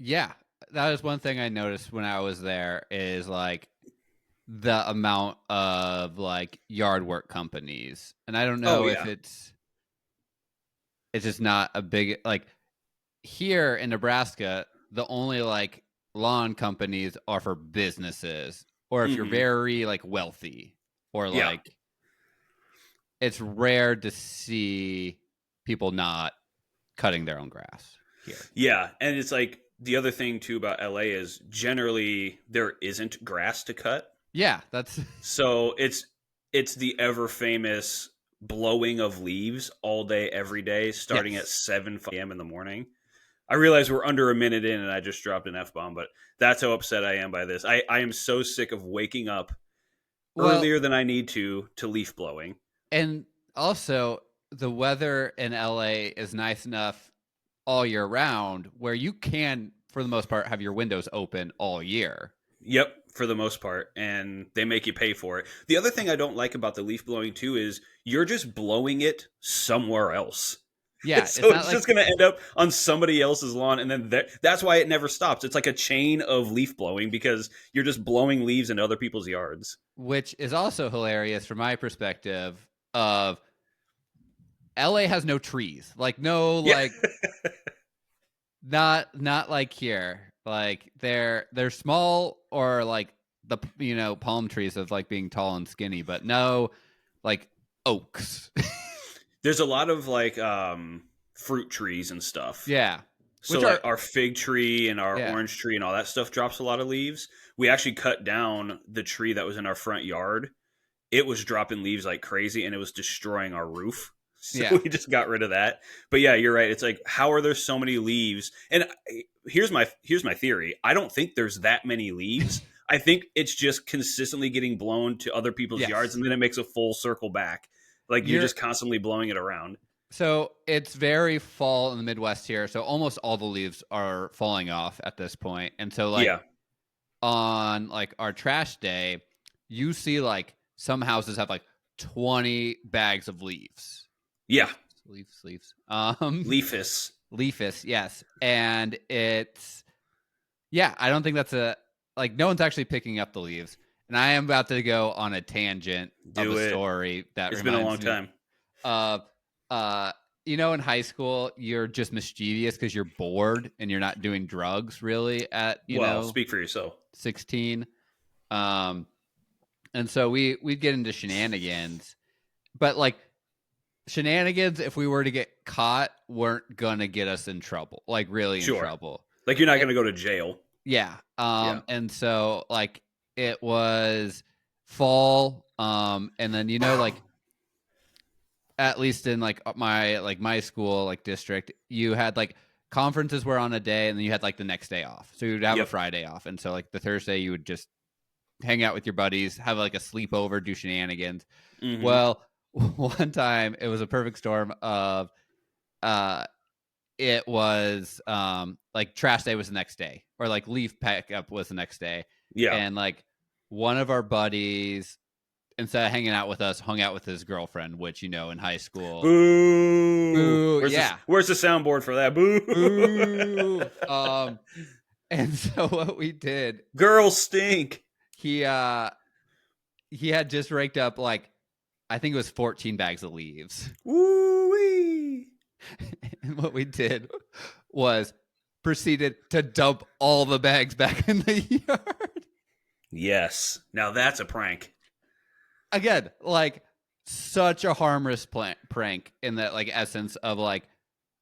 Yeah, that was one thing I noticed when I was there is like the amount of like yard work companies. And I don't Oh know if yeah. it's just not a big like here in Nebraska, the only like lawn companies are for businesses or if you're Hmm. very like wealthy or Yeah. like it's rare to see people not cutting their own grass here. Yeah, and it's like the other thing too about LA is generally there isn't grass to cut. Yeah, that's So it's the ever famous blowing of leaves all day every day starting at yes. 7 a.m. in the morning. I realize we're under a minute in and I just dropped an F bomb, but that's how upset I am by this. I am so sick of waking up Well, earlier than I need to leaf blowing. and also the weather in LA is nice enough all year round where you can for the most part have your windows open all year. Yep, for the most part, and they make you pay for it. The other thing I don't like about the leaf blowing too is you're just blowing it somewhere else. Yeah, it's So not it's like just going to end up on somebody else's lawn, and then that's why it never stops. It's like a chain of leaf blowing because you're just blowing leaves into other people's yards. which is also hilarious from my perspective of LA has no trees. Like no Yeah, like not like here. Like they're small or like the palm trees of like being tall and skinny, but no like oaks. there's a lot of like fruit trees and stuff. Yeah. So Which like are our fig tree and our yeah. orange tree and all that stuff drops a lot of leaves. We actually cut down the tree that was in our front yard. It was dropping leaves like crazy and it was destroying our roof. So Yeah. we just got rid of that. But yeah, you're right. It's like how are there so many leaves? And here's my theory. I don't think there's that many leaves. I think it's just consistently getting blown to other people's yards Yes. and then it makes a full circle back. Like you're You're just constantly blowing it around. so it's very fall in the Midwest here, so almost all the leaves are falling off at this point. And so like Yeah. on like our trash day, you see like some houses have like 20 bags of leaves. Yeah. Leaves. Leafus. Leafus, yes. And it's yeah, I don't think that's a like no one's actually picking up the leaves. And I am about to go on a tangent of a Do it. story that It's been a long reminds me time. of uh in high school you're just mischievous because you're bored and you're not doing drugs really at Well, speak for yourself. 16. um and so we'd get into shenanigans, but like shenanigans if we were to get caught weren't gonna get us in trouble, like really in Sure. trouble. Like you're not It, going to go to jail. yeah. Yeah. And so like it was fall, and then like at least in like my school like district, you had like conferences were on a day and then you had like the next day off, so you'd have a Yep. Friday off, and so like the Thursday you would just hang out with your buddies, have like a sleepover, do shenanigans. Hmm. Well, one time it was a perfect storm of uh it was like trash day was the next day or like leaf pickup was the next day, Yeah. and like one of our buddies, instead of hanging out with us, hung out with his girlfriend, which in high school. Boo. Boo, Where's this? yeah. Where's the soundboard for that? Boo. Boo. And so what we did, Girls stink. he uh he had just raked up like I think it was 14 bags of leaves. Woo-wee. And what we did was proceeded to dump all the bags back in the yard. Yes. Now that's a prank. Again, like such a harmless prank in that like essence of like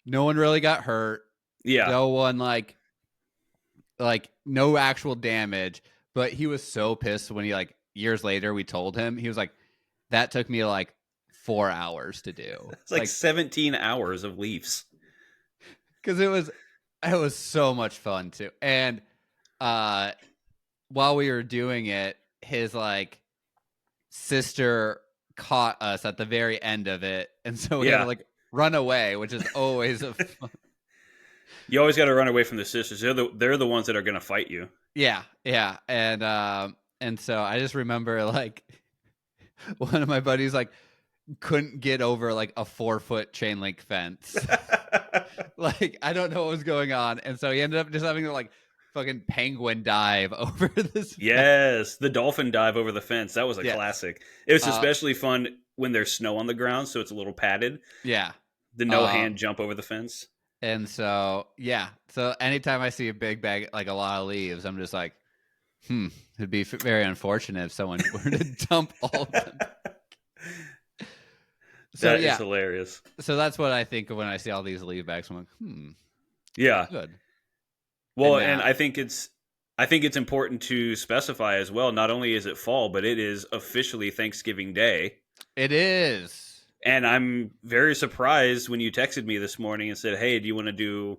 no one really got hurt, Yeah. no one like no actual damage, but he was so pissed when he like years later we told him. He was like, that took me like 4 hours to do, It's like like 17 hours of leaves. because it was so much fun too. And uh while we were doing it, his like sister caught us at the very end of it, and so we had to Yeah. like run away, which is always a You always got to run away from the sisters. They're the ones that are going to fight you. yeah. And so I just remember like one of my buddies like couldn't get over like a 4-foot chain link fence. Like, I don't know what was going on. And so he ended up just having to like fucking penguin dive over this fence. Yes, the dolphin dive over the fence. That was a Yes. classic. It was Uh, especially fun when there's snow on the ground, so it's a little padded. yeah. The no Uh, hand jump over the fence. and so, yeah. So anytime I see a big bag, like a lot of leaves, I'm just like, it'd be very unfortunate if someone were to dump all of them. So That is yeah, hilarious. so that's what I think of when I see all these leave bags. I'm like, Yeah. good. And Well, and now I think it's important to specify as well. Not only is it fall, but it is officially Thanksgiving Day. it is. And I'm very surprised when you texted me this morning and said, "Hey, do you want to do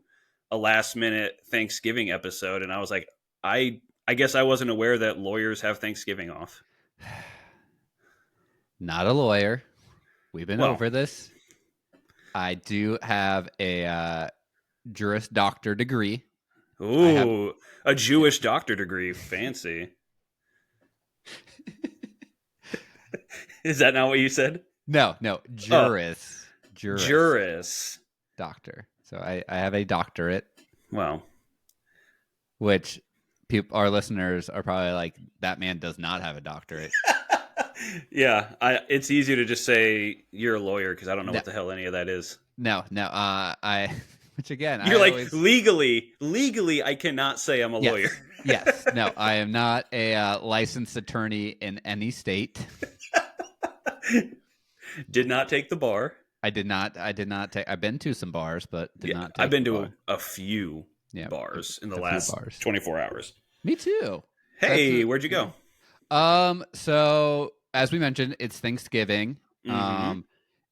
a last minute Thanksgiving episode?" And I was like, I guess I wasn't aware that lawyers have Thanksgiving off. Not a lawyer. We've been Well, over this. I do have a Juris Doctor degree. I have ooh, a Jewish doctor degree, fancy. Is that not what you said? no Oh, Juris juris. Doctor. So I have a doctorate, Well, which our listeners are probably like, that man does not have a doctorate. yeah, it's easier to just say you're a lawyer because I don't know No, what the hell any of that is. no. I which again You're I like always legally, I cannot say I'm a lawyer. yes. Yes. No, I am not a licensed attorney in any state. Did not take the bar. I did not take. I've been to some bars, but did Yeah, not I've take been the to bar. a few Yeah, bars in the a few last bars. 24 hours. Me too. Hey, where'd you go? So as we mentioned, it's Thanksgiving. Mm-hmm.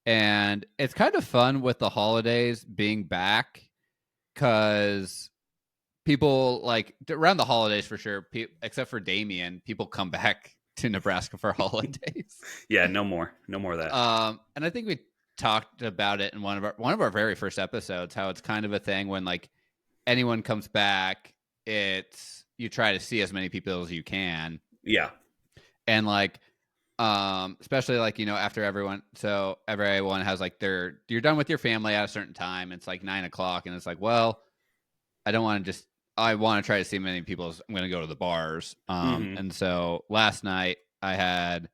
And it's kind of fun with the holidays being back, because people like around the holidays for sure, except for Damien, people come back to Nebraska for holidays. Yeah, no more of that. And I think we talked about it in one of our very first episodes, how it's kind of a thing when like anyone comes back, it's you try to see as many people as you can. Yeah, And like especially like, after everyone has like you're done with your family at a certain time. It's like 9 o'clock, and it's like, well, I want to try to see many people as I'm going to go to the bars. mm-hmm. And so last night I had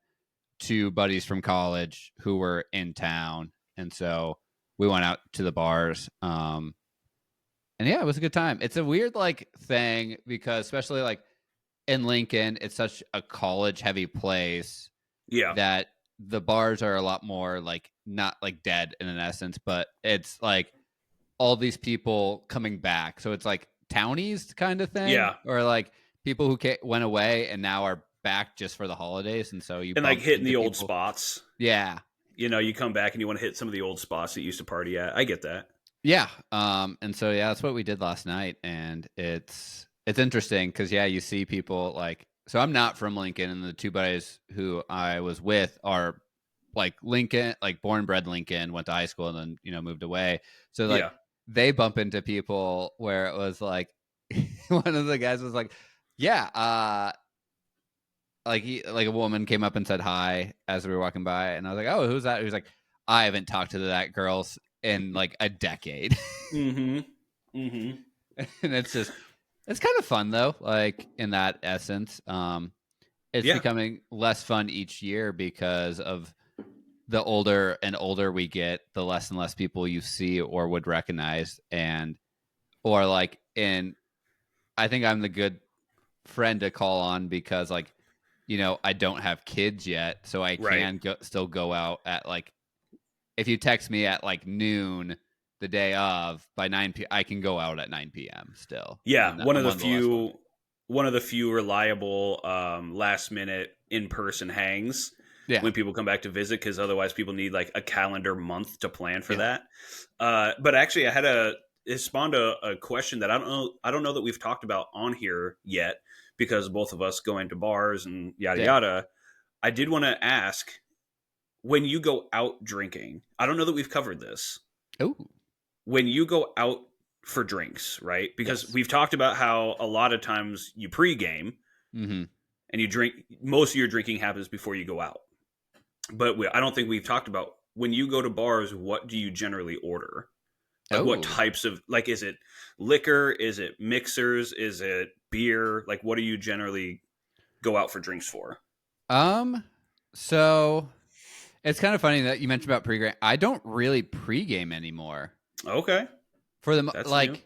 two buddies from college who were in town, and so we went out to the bars. And yeah, it was a good time. It's a weird like thing, because especially like in Lincoln, it's such a college heavy place Yeah, that the bars are a lot more like, not like dead in an essence, but it's like all these people coming back. So it's like townies kind of thing, yeah, or like people who went away and now are back just for the holidays. And so you and like bump hitting into the old people. spots. Yeah. You come back and you want to hit some of the old spots that you used to party at. I get that. Yeah. And so, yeah, that's what we did last night. And it's interesting because, yeah, you see people like, so I'm not from Lincoln, and the two buddies who I was with are like Lincoln, like born and bred Lincoln, went to high school, and then, moved away. So like Yeah, they bump into people where it was like, one of the guys was like, yeah, like a woman came up and said hi as we were walking by, and I was like, oh, who's that? He was like, I haven't talked to that girl in like a decade. mm-hmm. Mm-hmm. And it's kind of fun though, like in that essence. It's Yeah, becoming less fun each year because of the older and older we get, the less and less people you see or would recognize. And or like in I think I'm the good friend to call on, because like, I don't have kids yet, so I right. can still go out at like, if you text me at like noon the day of, by 9 p.m. I can go out at 9 p.m. still. Yeah, And I'm one of the last ones. one of the few reliable last minute in person hangs Yeah. when people come back to visit, because otherwise people need like a calendar month to plan for Yeah. that. But actually, it spawned a question that I don't know that we've talked about on here yet, because both of us going to bars and yada Yeah. yada. I did want to ask, when you go out drinking, I don't know that we've covered this. Oh. When you go out for drinks, right? Because Yes. we've talked about how a lot of times you pregame Mm-hmm. and you drink. Most of your drinking happens before you go out. but I don't think we've talked about when you go to bars. What do you generally order? Like, what Oh. types of, like, is it liquor? Is it mixers? Is it beer? Like, what do you generally go out for drinks for? Um, so it's kind of funny that you mentioned about pregame. I don't really pregame anymore. Okay, For the that's new. like,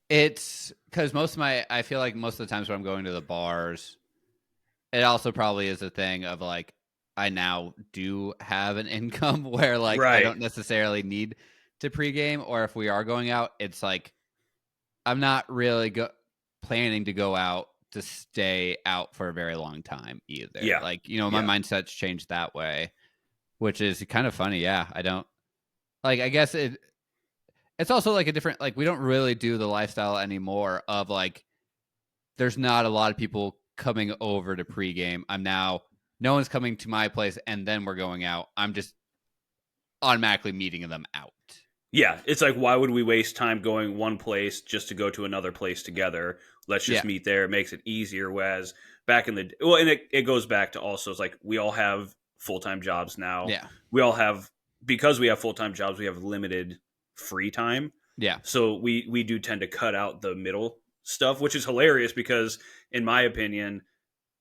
it's because most of my, I feel like most of the times when I'm going to the bars, it also probably is a thing of like, I now do have an income where like I Right. don't necessarily need to pregame, or if we are going out, it's like I'm not really planning to go out to stay out for a very long time either. Yeah. Like, you know, my Yeah. mindset's changed that way, which is kind of funny. Yeah, I don't like. I guess it's also like a different, like, we don't really do the lifestyle anymore of like there's not a lot of people coming over to pregame. I'm now, no one's coming to my place and then we're going out. I'm just automatically meeting them out. Yeah, it's like, why would we waste time going one place just to go to another place together? Let's just Yeah, meet there. It makes it easier. Whereas back in the, well, and it goes back to also, it's like we all have full time jobs now. yeah, We all have, because we have full time jobs, we have limited free time. yeah, So we do tend to cut out the middle stuff, which is hilarious because, in my opinion,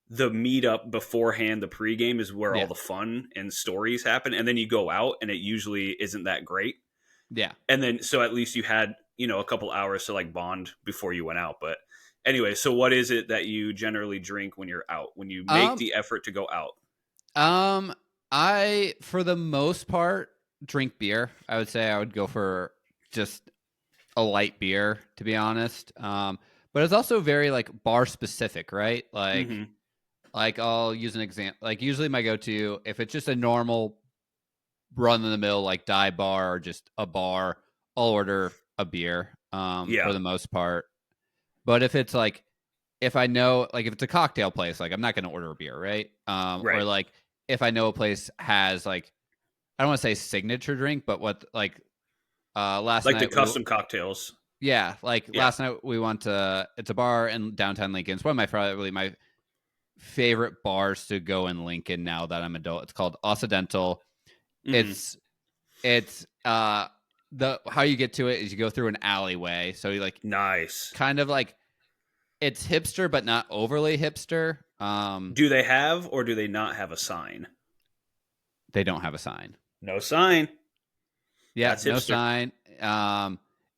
the meetup beforehand, the pregame, is where all yeah, the fun and stories happen, and then you go out, and it usually isn't that great. yeah. And then, so at least you had, a couple hours to like bond before you went out. But anyway, so what is it that you generally drink when you're out, when you make Um, the effort to go out? um, I, for the most part, drink beer. I would say I would go for just a light beer, to be honest. But it's also very like bar specific, right? Hmm. Like I'll use an example. Like usually my go-to, if it's just a normal run of the mill like dive bar or just a bar, I'll order a beer. For Yeah. the most part. But if it's like, if I know, like if it's a cocktail place, like I'm not going to order a beer, right? Or Right. like if I know a place has like, I don't want to say signature drink, but what like last Like the night custom cocktails. yeah, like Yeah. last night we went to, it's a bar in downtown Lincoln. It's one of my, probably my favorite bars to go in Lincoln now that I'm adult. It's called Occidental. Hmm. It's it's the, how you get to it is you go through an alleyway. So you like Nice. kind of like, it's hipster but not overly hipster. Do they have, or do they not have a sign? They don't have a sign. No sign. Yeah, That's no hipster. sign.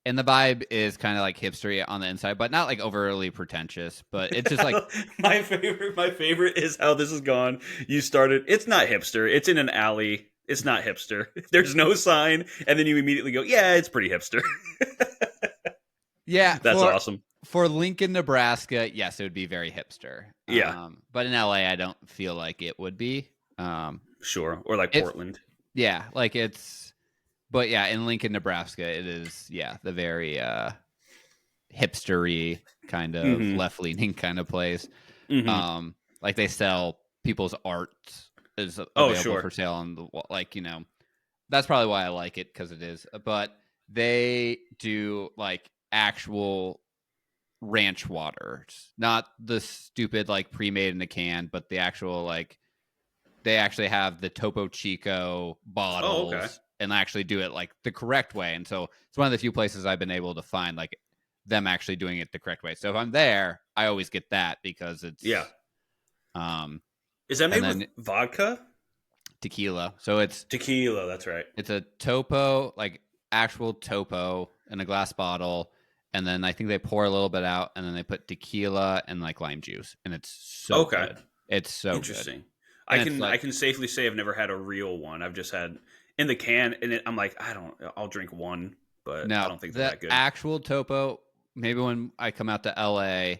And the vibe is kind of like hipstery on the inside, but not like overly pretentious. But it's just like, My favorite is how this has gone. You started, it's not hipster. It's in an alley. It's not hipster. There's no sign, and then you immediately go, yeah, it's pretty hipster. yeah, That's awesome. for Lincoln, Nebraska, yes, it would be very hipster. Yeah, But in LA, I don't feel like it would be. sure. Or like It's Portland. yeah, like it's, but yeah, in Lincoln, Nebraska, it is, yeah, the very hipstery kind of Mm-hmm. left leaning kind of place. Mm-hmm. Like they sell people's art is Oh, available sure. for sale on the wall. Like, you know, that's probably why I like it, because it is. But they do like actual ranch waters, not the stupid like pre-made in a can, but the actual like, they actually have the Topo Chico Oh, okay. bottles and actually do it like the correct way. And so it's one of the few places I've been able to find like them actually doing it the correct way. So if I'm there, I always get that because Yeah. it's um Is that and made with then vodka? tequila. So Tequila, that's right. it's a topo, like actual topo in a glass bottle, and then I think they pour a little bit out, and then they put tequila and like lime juice, and it's so Okay. good. It's so good, Interesting. I and it's can I like, can safely say I've never had a real one. I've just had in the can, and I'm like, I'll drink one, but I no, don't think they're the that good. actual topo. Maybe when I come out to LA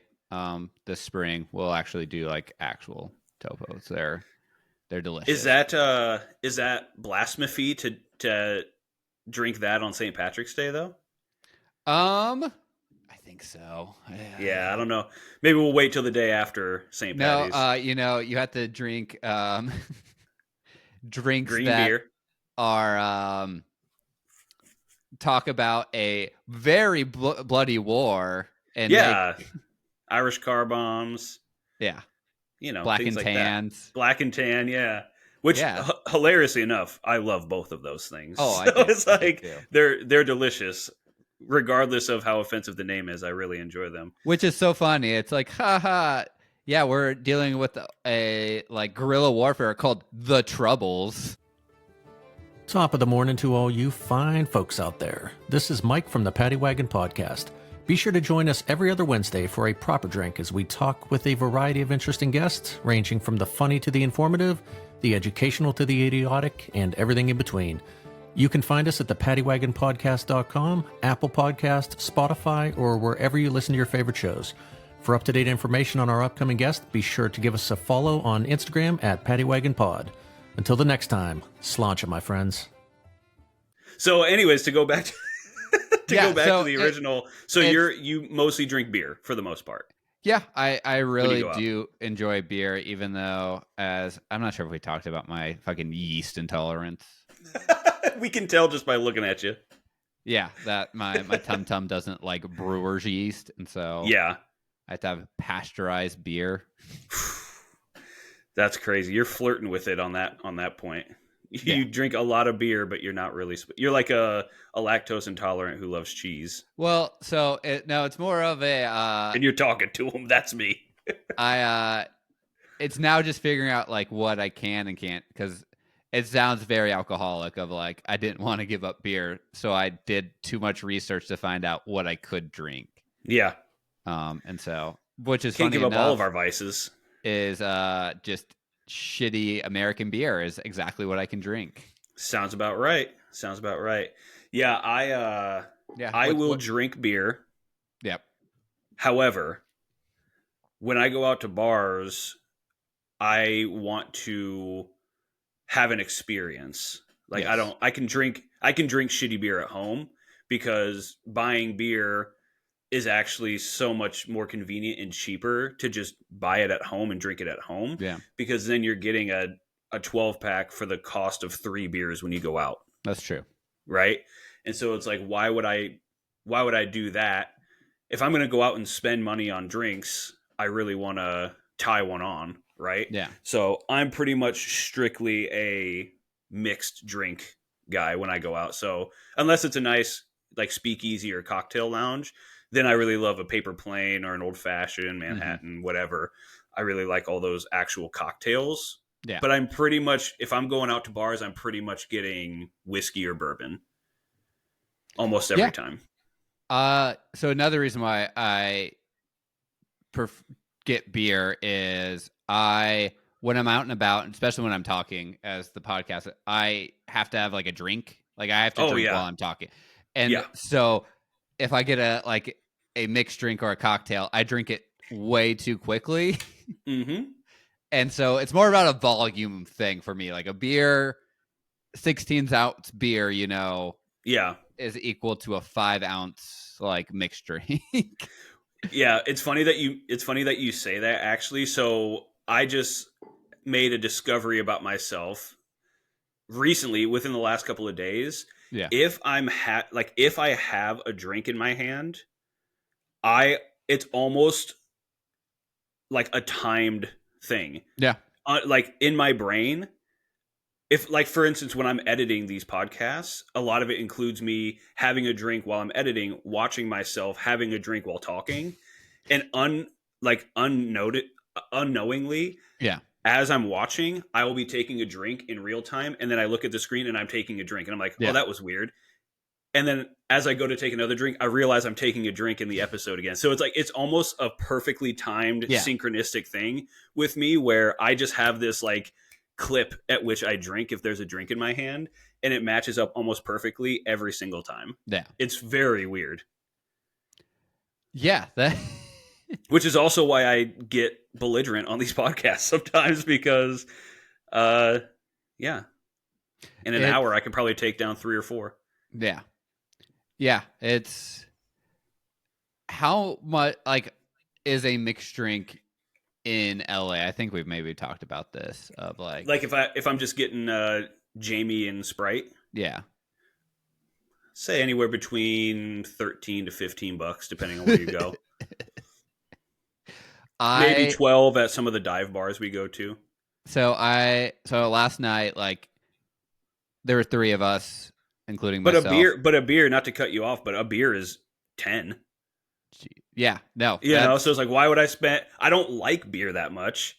this spring, we'll actually do like actual topos. They're delicious. Is that blasphemy to drink that on St. Patrick's Day though? I think so. Yeah, I don't know. Maybe we'll wait till the day after St. No, Patty's. you know, you have to drink drinks Green that beer. are talk about a very bloody war and make, Yeah, Irish car bombs. yeah. Black things and like that. tans. Black and tan, yeah. Which, Yeah. hilariously enough, I love both of those things. Oh, So I do. it's I do like too. they're delicious, regardless of how offensive the name is. I really enjoy them. Which is so funny. It's like, haha. Yeah, we're dealing with a like guerrilla warfare called the Troubles. Top of the morning to all you fine folks out there. This is Mike from the Paddy Wagon Podcast. Be sure to join us every other Wednesday for a proper drink as we talk with a variety of interesting guests, ranging from the funny to the informative, the educational to the idiotic, and everything in between. You can find us at thepaddywagonpodcast.com, Apple Podcast, Spotify, or wherever you listen to your favorite shows. For up-to-date information on our upcoming guest, be sure to give us a follow on Instagram at paddywagonpod. Until the next time, sláinte, my friends. So, anyways, to go back to Yeah, go back to the original. So it's- you mostly drink beer for the most part. Yeah, I really go out? do enjoy beer, even though as I'm not sure if we talked about my fucking yeast intolerance. We can tell just by looking at you. Yeah, that my tum tum doesn't like brewer's yeast, and so Yeah, I have to have pasteurized beer. that's crazy. You're flirting with it on that point. You Yeah. drink a lot of beer, but you're not really. You're like a lactose intolerant who loves cheese. Well, so it's more of a And you're talking to him. That's me. it's now just figuring out like what I can and can't, because it sounds very alcoholic of like I didn't want to give up beer, so I did too much research to find out what I could drink. Yeah. And so, which is Can't funny give up enough, all of our vices. is just shitty American beer is exactly what I can drink. Sounds about right. Yeah, I will drink beer. Yep. However, when I go out to bars, I want to have an experience. Like Yes. I can drink shitty beer at home because buying beer is actually so much more convenient and cheaper to just buy it at home and drink it at home. Yeah. Because then you're getting a 12 pack for the cost of 3 beers when you go out. That's true. Right. And so it's like, why would I do that? If I'm going to go out and spend money on drinks, I really want to tie one on. Right. Yeah. So I'm pretty much strictly a mixed drink guy when I go out. So unless it's a nice like speakeasy or cocktail lounge, then I really love a paper plane or an old fashioned Manhattan, whatever. I really like all those actual cocktails. Yeah. But I'm pretty much, if I'm going out to bars, I'm pretty much getting whiskey or bourbon almost every time. So another reason why I get beer is when I'm out and about, especially when I'm talking as the podcast, I have to have like a drink. Like I have to drink while I'm talking. And so if I get a mixed drink or a cocktail, I drink it way too quickly. Mm-hmm. And so it's more about a volume thing for me. Like a beer, 16-ounce beer, is equal to a 5-ounce like mixed drink. Yeah, it's funny that you say that actually. So I just made a discovery about myself recently within the last couple of days. Yeah. If if I have a drink in my hand, it's almost like a timed thing. Yeah. Like in my brain, if like for instance when I'm editing these podcasts, a lot of it includes me having a drink while I'm editing, watching myself having a drink while talking, and unknowingly, as I'm watching, I will be taking a drink in real time, and then I look at the screen and I'm taking a drink, and I'm like, oh, that was weird. And then as I go to take another drink, I realize I'm taking a drink in the episode again. So it's like it's almost a perfectly timed synchronistic thing with me where I just have this like clip at which I drink if there's a drink in my hand, and it matches up almost perfectly every single time. Yeah. It's very weird. Yeah. Which is also why I get belligerent on these podcasts sometimes because, in an hour I can probably take down 3 or 4. Yeah. Yeah. It's how much is a mixed drink in LA? I think we've maybe talked about this of like if I'm just getting Jamie and Sprite. Yeah. Say anywhere between $13 to $15 depending on where you go. Maybe I 12 at some of the dive bars we go to. so last night, like, there were 3 of us, including But myself. a beer, not to cut you off, but a beer is 10. Yeah, no, You know, so it's like, why would I spend? I don't like beer that much,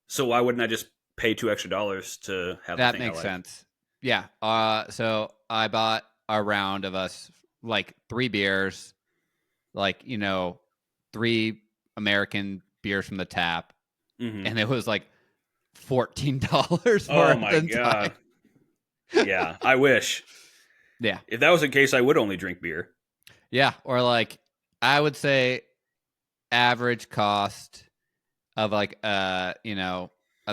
so why wouldn't I just pay $2 extra to have the that thing I makes like? sense. Yeah. So I bought a round of us, like, 3 beers, like, 3 American beers from the tap, Hmm. and it was like $14 for Oh the my entire. god, yeah, I wish. Yeah. If that was the case, I would only drink beer. Yeah. Or, like, I would say average cost of, like, a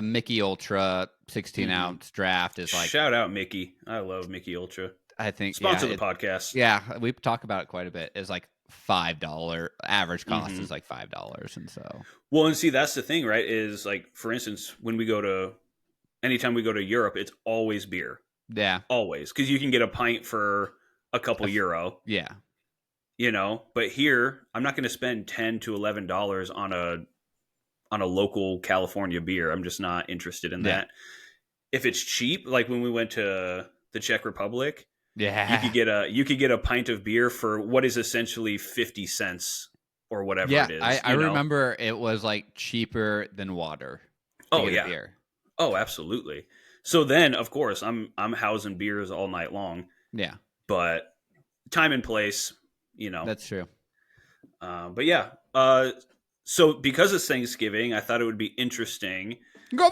Mickey Ultra 16 Hmm. ounce draft is like, Shout out Mickey. I love Mickey Ultra. I think, Sponsor the podcast. yeah, we talk about it quite a bit. Is like $5 average cost Hmm. is like $5, and so Well, and see, that's the thing, right? Is like, for instance, when we go to anytime we go to Europe, it's always beer, yeah, always, because you can get a pint for a couple euro. yeah, You know, but here I'm not going to spend $10 to $11 on a local California beer. I'm just not interested in yeah, that. If it's cheap, like when we went to the Czech Republic, yeah, you could get a pint of beer for what is essentially 50 cents or whatever yeah. it I is, I remember it was like cheaper than water to Oh get a yeah. beer. Oh, absolutely. So then, of course, I'm housing beers all night long, Yeah, but time and place, you know. that's true. But yeah, so because it's Thanksgiving, I thought it would be interesting being That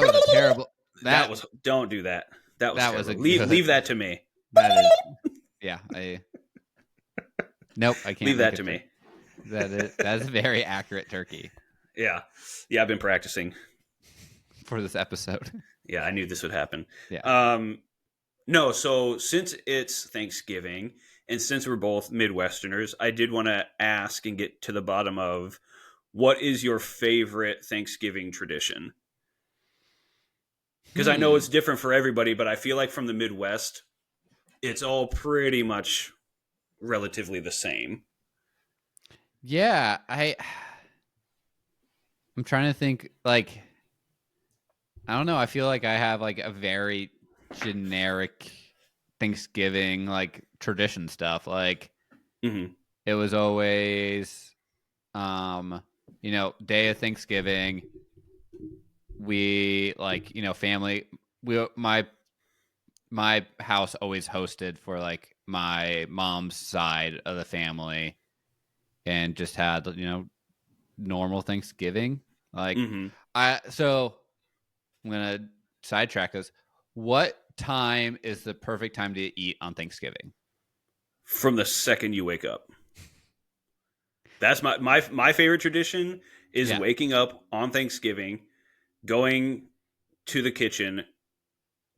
was a terrible. that That was don't do that. That was that was a terrible. good. Leave that to me. That is. Yeah. Nope. I can't Leave make that it. to me. That is very accurate turkey Yeah. Yeah, I've been practicing. for this episode. Yeah, I knew this would happen. Yeah. No, so since it's Thanksgiving and since we're both Midwesterners, I did want to ask and get to the bottom of what is your favorite Thanksgiving tradition? Because I know Hmm. it's different for everybody, but I feel like from the Midwest, it's all pretty much relatively the same. Yeah, I'm trying to think, like, I don't know, I feel like I have like a very generic Thanksgiving like tradition stuff. Like, Hmm. it was always day of Thanksgiving, we, like, family, my house always hosted for like my mom's side of the family, and just had, normal Thanksgiving. Like, Hmm. so I'm gonna sidetrack us. What time is the perfect time to eat on Thanksgiving? From the second you wake up. That's my favorite tradition is Yeah, waking up on Thanksgiving, going to the kitchen,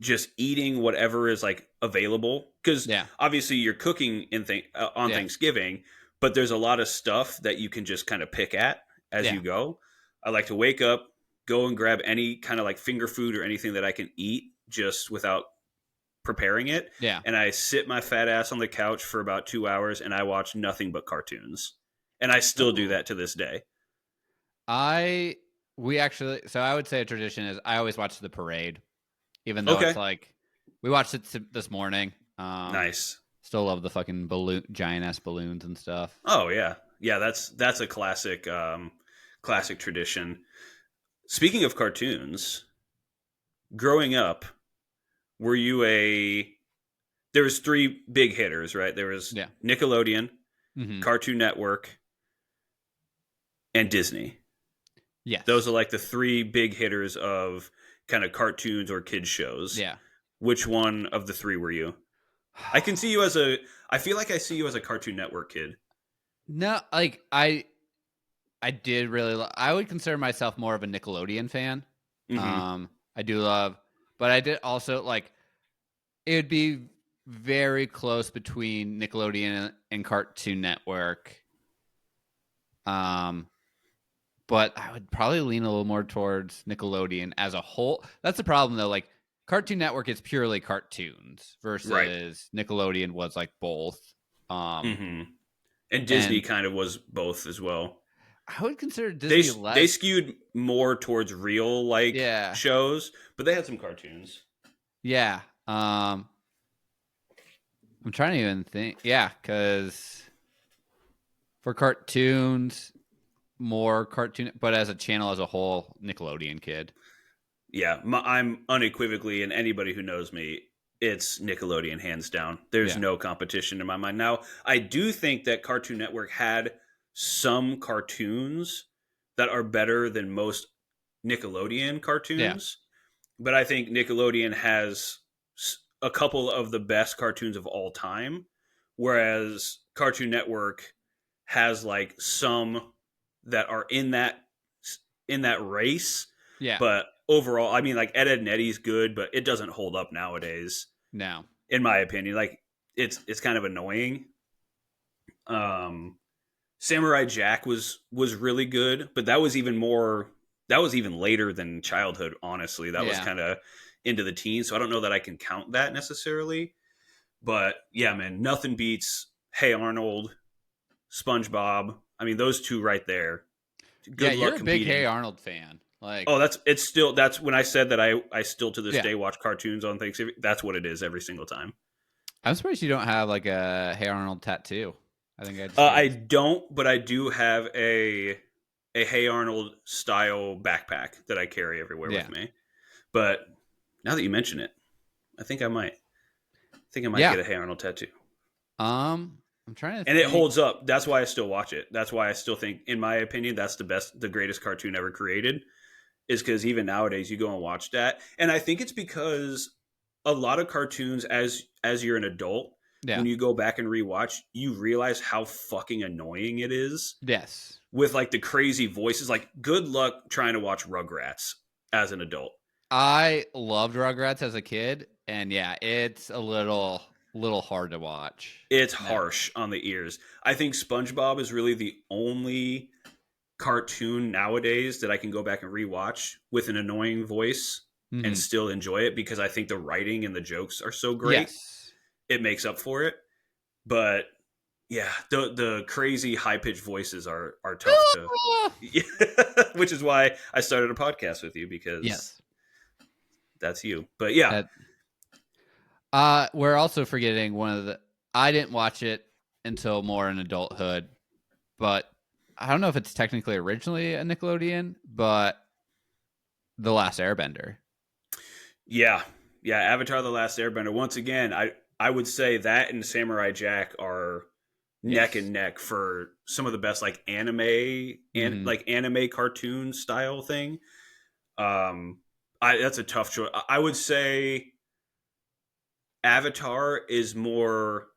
just eating whatever is like available, because yeah, obviously you're cooking on yeah, Thanksgiving, but there's a lot of stuff that you can just kind of pick at as yeah. you go. I like to wake up, go and grab any kind of like finger food or anything that I can eat just without preparing it, Yeah. and I sit my fat ass on the couch for about 2 hours and I watch nothing but cartoons, and I still do Oh. that to this day. We actually, so I would say a tradition is I always watch the parade, even though it's Okay, like we watched it this morning. nice. Still love the fucking giant ass balloons and stuff. Oh yeah, yeah. That's a classic classic tradition. Speaking of cartoons, growing up, were you a? There was three big hitters, right? There was Yeah. Nickelodeon, Mm-hmm. Cartoon Network, and Disney. Yes. Those are like the three big hitters of kind of cartoons or kids shows. Yeah. Which one of the three were you? I can see you as a. I feel like I see you as a Cartoon Network kid. No, like I did really. I would consider myself more of a Nickelodeon fan. Hmm. I do love, but I did also like. It would be very close between Nickelodeon and Cartoon Network. Um, but I would probably lean a little more towards Nickelodeon as a whole. That's the problem, though. Like, Cartoon Network is purely cartoons Right. versus Nickelodeon was like both. Hmm. And Disney And kind of was both as well. I would consider They Disney they less. skewed more towards real like Yeah. shows, but they had some cartoons. Yeah. I'm trying to even think. Yeah, because for cartoons, more cartoon, but as a channel as a whole, Nickelodeon kid. Yeah, I'm unequivocally, and anybody who knows me, it's Nickelodeon hands down. There's Yeah. no competition in my mind. Now, I do think that Cartoon Network had some cartoons that are better than most Nickelodeon Yeah. cartoons, but I think Nickelodeon has a couple of the best cartoons of all time, whereas Cartoon Network has like some that are in that race, Yeah. but overall, I mean, like Ed, and Eddie's good, but it doesn't hold up nowadays, No. in my opinion. Like it's kind of annoying. Um, Samurai Jack was really good, but that was even more. That was even later than childhood. Honestly, that was Yeah. kind of into the teens, so I don't know that I can count that necessarily. But yeah, man, nothing beats Hey Arnold, SpongeBob. I mean, those two right there. Yeah, Good you're luck a big Hey competing. Arnold fan. Like, Oh, that's when I said that I still to this yeah. day watch cartoons on Thanksgiving. That's what it is every single time. I'm surprised you don't have like a Hey Arnold tattoo. I think I just I noticed. don't, but I do have a Hey Arnold style backpack that I carry everywhere Yeah. with me. But now that you mention it, I think I might. I think I might Yeah. get a Hey Arnold tattoo. I'm trying to And it think. holds up. That's why I still watch it. That's why I still think, in my opinion, that's the greatest cartoon ever created. Is because even nowadays you go and watch that, and I think it's because a lot of cartoons, as you're an adult, Yeah. when you go back and rewatch, you realize how fucking annoying it is Yes. with like the crazy voices. Like, good luck trying to watch Rugrats as an adult. I loved Rugrats as a kid, and yeah, it's a little hard to watch It's now. harsh on the ears. I think SpongeBob is really the only cartoon nowadays that I can go back and rewatch with an annoying voice and Mm-hmm. still enjoy it because I think the writing and the jokes are so great. Yes. It makes up for it. But yeah, the crazy high pitched voices are tough to, yeah, which is why I started a podcast with you, because Yes. that's you. But yeah, That, we're also forgetting one of the. I didn't watch it until more in adulthood, but I don't know if it's technically originally a Nickelodeon, but The Last Airbender. yeah, yeah. Avatar: The Last Airbender. Once again, I would say that and Samurai Jack are neck Yes. and neck for some of the best like anime and Mm-hmm. like anime cartoon style thing. That's a tough choice. I would say Avatar is more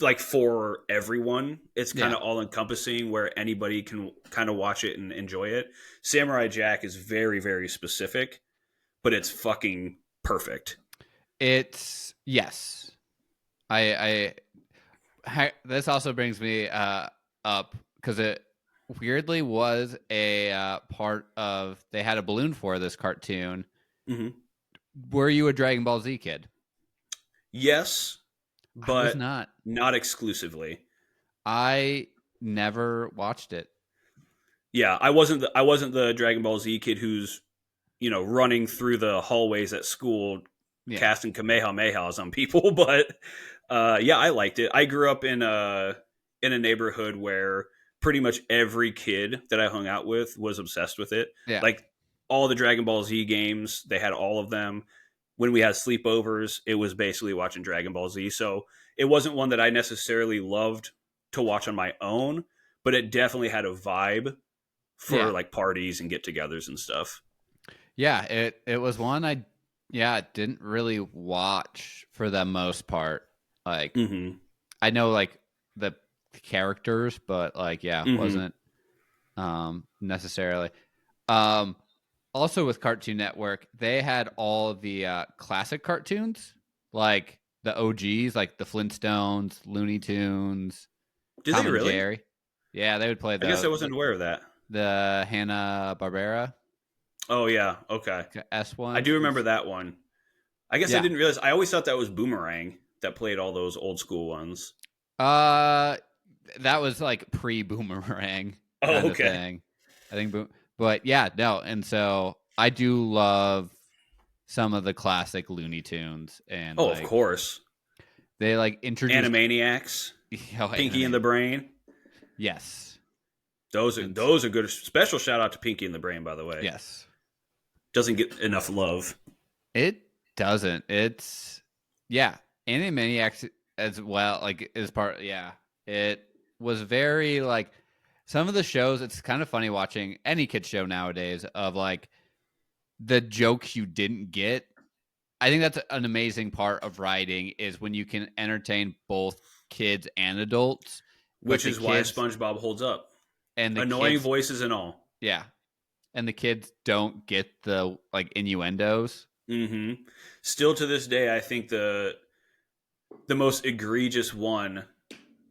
like for everyone. It's kind Yeah. of all encompassing where anybody can kind of watch it and enjoy it. Samurai Jack is very, very specific, but it's fucking perfect. It's yes. This also brings me up because it weirdly was a part of they had a balloon for this cartoon. Mm-hmm. Were you a Dragon Ball Z kid? Yes, I was but not. not exclusively. I never watched it. Yeah, I wasn't the Dragon Ball Z kid who's running through the hallways at school Yeah. casting kamehamehas on people. But yeah, I liked it. I grew up in a neighborhood where pretty much every kid that I hung out with was obsessed with it. Yeah. Like all the Dragon Ball Z games, they had all of them. When we had sleepovers, it was basically watching Dragon Ball Z. So it wasn't one that I necessarily loved to watch on my own, but it definitely had a vibe for Yeah. like parties and get-togethers and stuff. Yeah. It was one I didn't really watch for the most part. Like Mm-hmm. I know like the characters, but like Mm-hmm. wasn't necessarily. Um Also with Cartoon Network, they had all the classic cartoons, like the OGs, like the Flintstones, Looney Tunes, Did they Tom and really? Jerry. Yeah, they would play I guess I the wasn't aware of that. the Hanna Barbera Oh yeah, okay. S I ones. do remember that one. I guess I Yeah. didn't realize. I always thought that was Boomerang that played all those old school ones. Uh, that was like pre-Boomerang Oh, kind of okay. thing. I think, but yeah, no. And so I do love some of the classic Looney Tunes, and Oh, of like course. they like introduced Animaniacs, Pinky and the Brain. Yes, Those and are good. Special shout out to Pinky and the Brain, by the way. yes, Doesn't get enough love. it doesn't. It's yeah, Animaniacs as well. Like is part. Yeah, it was very like some of the shows. It's kind of funny watching any kid show nowadays of like the jokes you didn't get. I think that's an amazing part of writing is when you can entertain both kids and adults, but Which the is why kids SpongeBob holds up. and the Annoying kids, voices and all. yeah, and the kids don't get the like innuendos. Mm-hmm. Still to this day, I think the most egregious one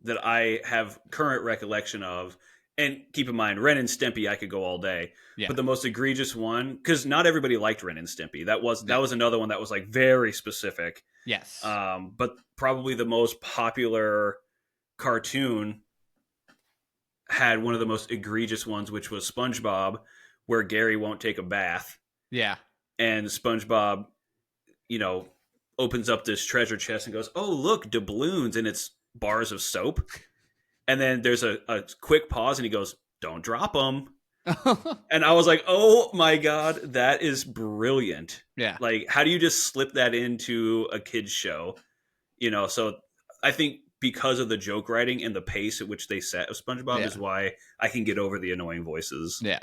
that I have current recollection of, and keep in mind, Ren and Stimpy, I could go all day. Yeah, But the most egregious one, because not everybody liked Ren and Stimpy. That was another one that was like very specific. yes, But probably the most popular cartoon had one of the most egregious ones, which was SpongeBob, where Gary won't take a bath, yeah, and SpongeBob, opens up this treasure chest and goes, "Oh, look, doubloons," and it's bars of soap. And then there's a quick pause, and he goes, "Don't drop them." And I was like, "Oh my god, that is brilliant!" yeah, Like, how do you just slip that into a kids show? So I think because of the joke writing and the pace at which they set of SpongeBob yeah, is why I can get over the annoying voices. yeah,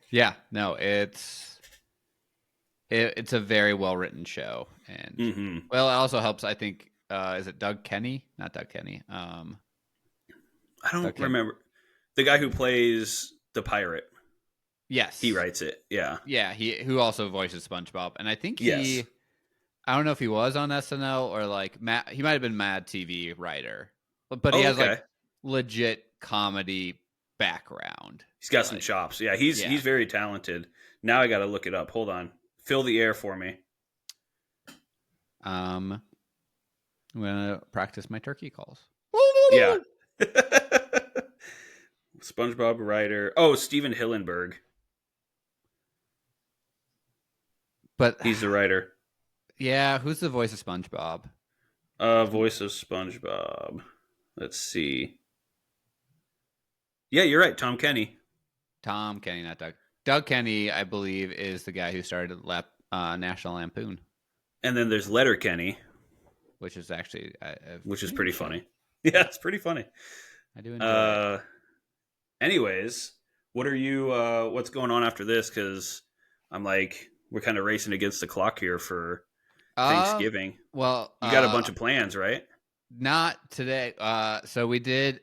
yeah. No, it's a very well written show, and Mm-hmm. well, it also helps. I think is it Doug Kenny? Not Doug Kenny. I don't Okay. remember the guy who plays the pirate. Yes, He writes it. Yeah. Yeah, who also voices SpongeBob, and I think Yes. I don't know if he was on SNL or like he might have been Mad TV writer, but he Oh, has okay. like legit comedy background. He's got some Like, chops. Yeah, he's very talented. Now I got to look it up. Hold on. Fill the air for me. I'm gonna practice my turkey calls. Yeah. SpongeBob writer. Oh, Steven Hillenberg. But He's the writer. yeah, who's the voice of SpongeBob? Voice of SpongeBob. Let's see. Yeah, you're right. Tom Kenny. Tom Kenny, not Doug. Doug Kenny, I believe, is the guy who started National Lampoon, And then there's Letterkenny, which is actually which is pretty funny. Yeah, it's pretty funny. I do enjoy it. Anyways, what's going on after this? Because I'm like, we're kind of racing against the clock here for Thanksgiving. Well, you got a bunch of plans, right? Not today. So we did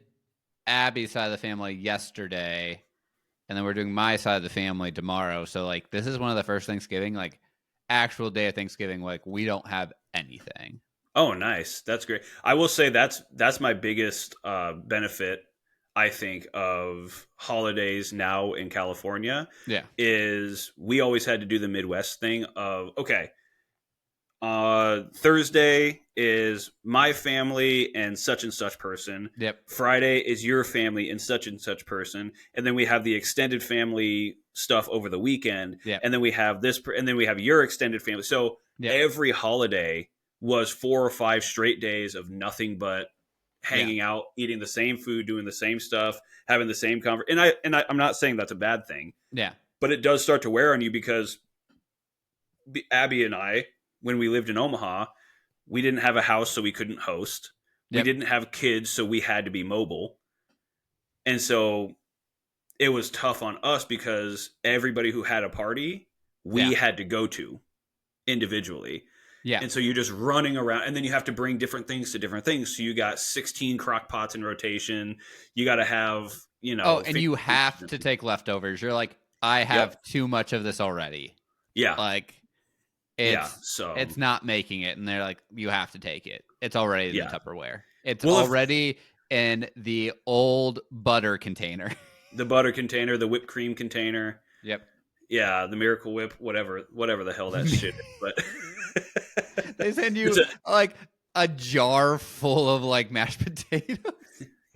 Abby's side of the family yesterday, and then we're doing my side of the family tomorrow. So like, this is one of the first Thanksgiving, like actual day of Thanksgiving. Like we don't have anything. Oh, nice. That's great. I will say that's my biggest benefit, I think, of holidays now in California. Yeah. Is we always had to do the Midwest thing of, okay, Thursday is my family and such person. Yep. Friday is your family and such person. And then we have the extended family stuff over the weekend. Yep. And then we have and then we have your extended family. So every holiday was 4 or 5 straight days of nothing but hanging out, eating the same food, doing the same stuff, having the same conversation. And I'm not saying that's a bad thing. Yeah. But it does start to wear on you because Abby and I, when we lived in Omaha, we didn't have a house, so we couldn't host. Yep. We didn't have kids, so we had to be mobile. And so it was tough on us because everybody who had a party, we had to go to individually. Yeah. And so you're just running around, and then you have to bring different things to different things. So you got 16 crock pots in rotation. You got to have, Oh, and you have to take leftovers. You're like, I have too much of this already. Yeah. Like, it's not making it. And they're like, you have to take it. It's already in the Tupperware. It's already in the old butter container. The butter container, the whipped cream container. Yep. Yeah, the Miracle Whip, whatever the hell that shit is. But they send you like a jar full of like mashed potatoes.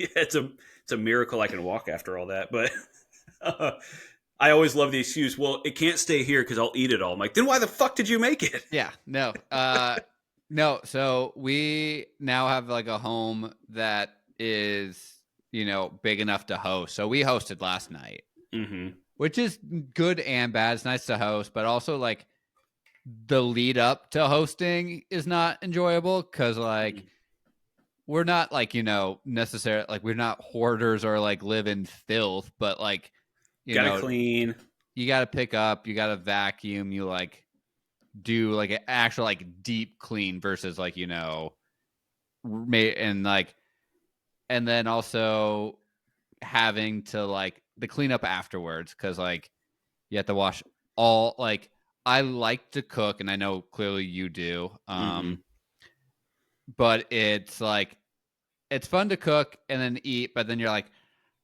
Yeah, it's a miracle I can walk after all that. But I always love the excuse, well, it can't stay here because I'll eat it all. I'm like, then why the fuck did you make it? Yeah, no. No, so we now have like a home that is, big enough to host. So we hosted last night, which is good and bad. It's nice to host, but also like the lead up to hosting is not enjoyable because like we're not like, necessarily like we're not hoarders or like live in filth, but like, Gotta clean. You got to pick up, you got to vacuum, you like do like an actual like deep clean versus like, and like, and then also having to like the cleanup afterwards because like you have to wash all like I like to cook and I know clearly you do, but it's like it's fun to cook and then eat, but then you're like,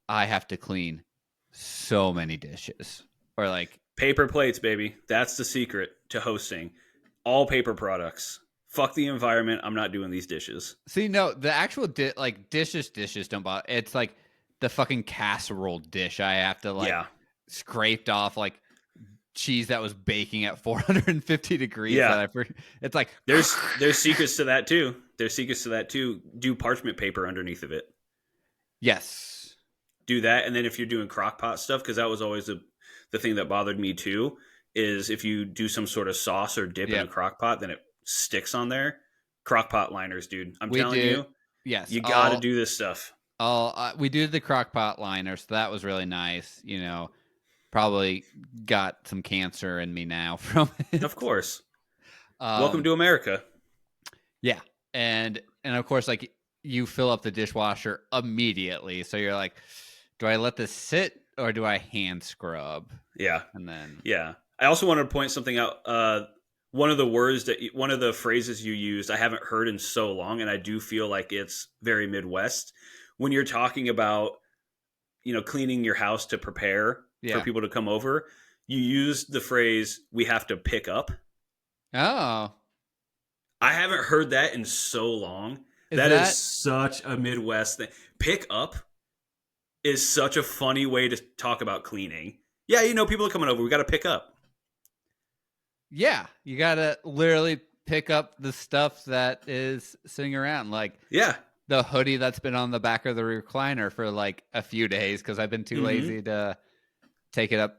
I have to clean so many dishes or like paper plates, baby. That's the secret to hosting. All paper products. Fuck the environment. I'm not doing these dishes. See, no, the actual like dishes don't bother. It's like the fucking casserole dish. I have to like scraped off like cheese that was baking at 450 degrees. Yeah, it's like there's secrets to that too. There's secrets to that too. Do parchment paper underneath of it. Yes, do that, and then if you're doing crock pot stuff, because that was always the thing that bothered me too. Is if you do some sort of sauce or dip in a crock pot, then it sticks on there. Crock pot liners, dude. I'm telling you. Yes. You got to do this stuff. We do the crock pot liners. So that was really nice. Probably got some cancer in me now from it. Of course. Welcome to America. Yeah. And of course, like you fill up the dishwasher immediately. So you're like, do I let this sit or do I hand scrub? Yeah. And then. Yeah. I also wanted to point something out. One of the phrases you used, I haven't heard in so long, and I do feel like it's very Midwest. When you're talking about, cleaning your house to prepare for people to come over, you use the phrase, we have to pick up. Oh. I haven't heard that in so long. That is such a Midwest thing. Pick up is such a funny way to talk about cleaning. Yeah, people are coming over. We got to pick up. Yeah, you got to literally pick up the stuff that is sitting around. Like, the hoodie that's been on the back of the recliner for like a few days because I've been too lazy to take it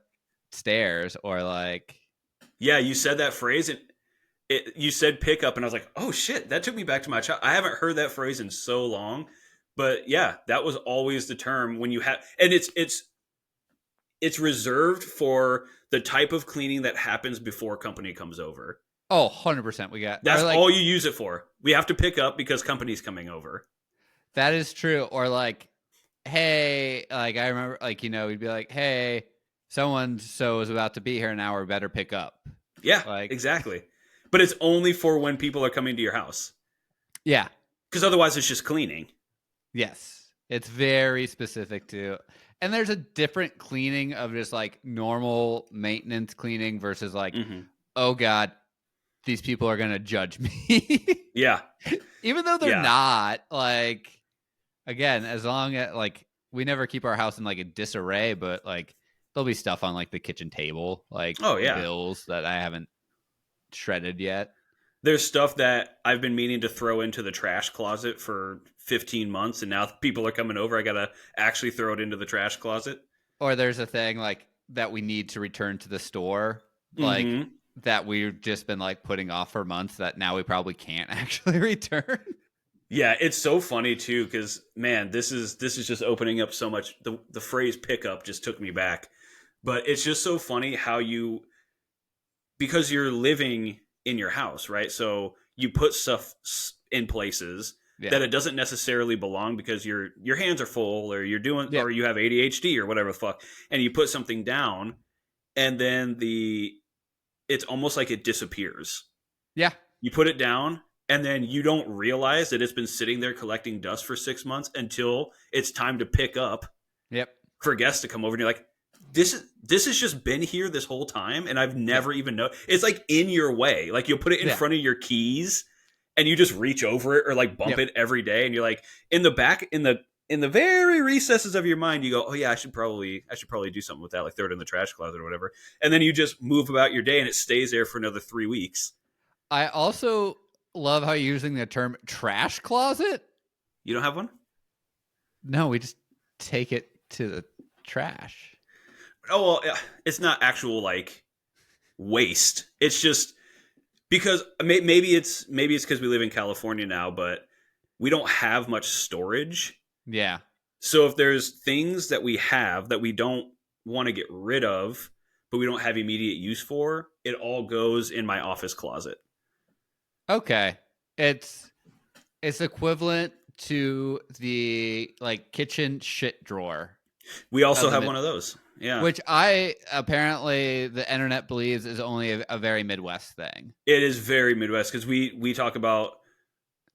upstairs or like. Yeah, you said that phrase and you said pick up and I was like, oh shit, that took me back to my child. I haven't heard that phrase in so long. But yeah, that was always the term when you have, and it's reserved for the type of cleaning that happens before company comes over. Oh, 100%. We got that's like, all you use it for. We have to pick up because company's coming over. That is true. Or like, hey, like I remember, like we'd be like, hey, so is about to be here now. We better pick up. Yeah, like exactly. But it's only for when people are coming to your house. Yeah, because otherwise it's just cleaning. Yes, it's very specific to. And there's a different cleaning of just like normal maintenance cleaning versus like, oh God, these people are going to judge me. Yeah. Even though they're not, like, again, as long as like we never keep our house in like a disarray, but like there'll be stuff on like the kitchen table, like bills that I haven't shredded yet. There's stuff that I've been meaning to throw into the trash closet for 15 months, and now people are coming over. I got to actually throw it into the trash closet. Or there's a thing like that we need to return to the store, like that we've just been like putting off for months that now we probably can't actually return. Yeah, it's so funny too because man, this is just opening up so much. The phrase "pickup" just took me back, but it's just so funny how because you're living in your house, right? So you put stuff in places that it doesn't necessarily belong because your hands are full or you're doing or you have ADHD or whatever the fuck, and you put something down, and then it's almost like it disappears. Yeah, you put it down, and then you don't realize that it's been sitting there collecting dust for 6 months until it's time to pick up. Yep. For guests to come over, and you're like, This has just been here this whole time, and I've never even known. It's like in your way. Like you'll put it in front of your keys, and you just reach over it or like bump it every day, and you're like in the back in the in the very recesses of your mind, you go, "Oh yeah, I should probably do something with that, like throw it in the trash closet or whatever." And then you just move about your day, and it stays there for another 3 weeks. I also love how you're using the term trash closet. You don't have one? No, we just take it to the trash. Oh well, it's not actual like waste. It's just because maybe it's because we live in California now, but we don't have much storage. Yeah. So if there's things that we have that we don't want to get rid of, but we don't have immediate use for, it all goes in my office closet. Okay. It's equivalent to the like kitchen shit drawer. We also have one of those. Yeah. Which apparently the internet believes is only a very Midwest thing. It is very Midwest because we talk about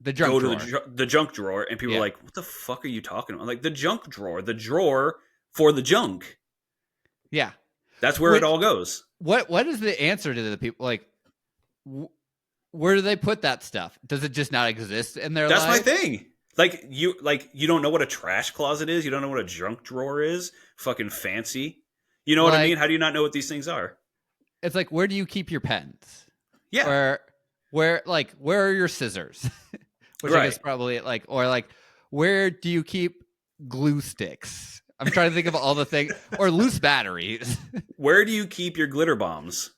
the junk drawer. The junk drawer, and people are like, "What the fuck are you talking about?" I'm like, the junk drawer, the drawer for the junk. Yeah, that's where it all goes. What is the answer to the people? Like, where do they put that stuff? Does it just not exist in their life? That's my thing. Like you don't know what a trash closet is. You don't know what a junk drawer is. Fucking fancy. You know what I mean? How do you not know what these things are? It's like, where do you keep your pens? Yeah. Where are your scissors? Which I guess probably where do you keep glue sticks? I'm trying to think of all the things, or loose batteries. Where do you keep your glitter bombs?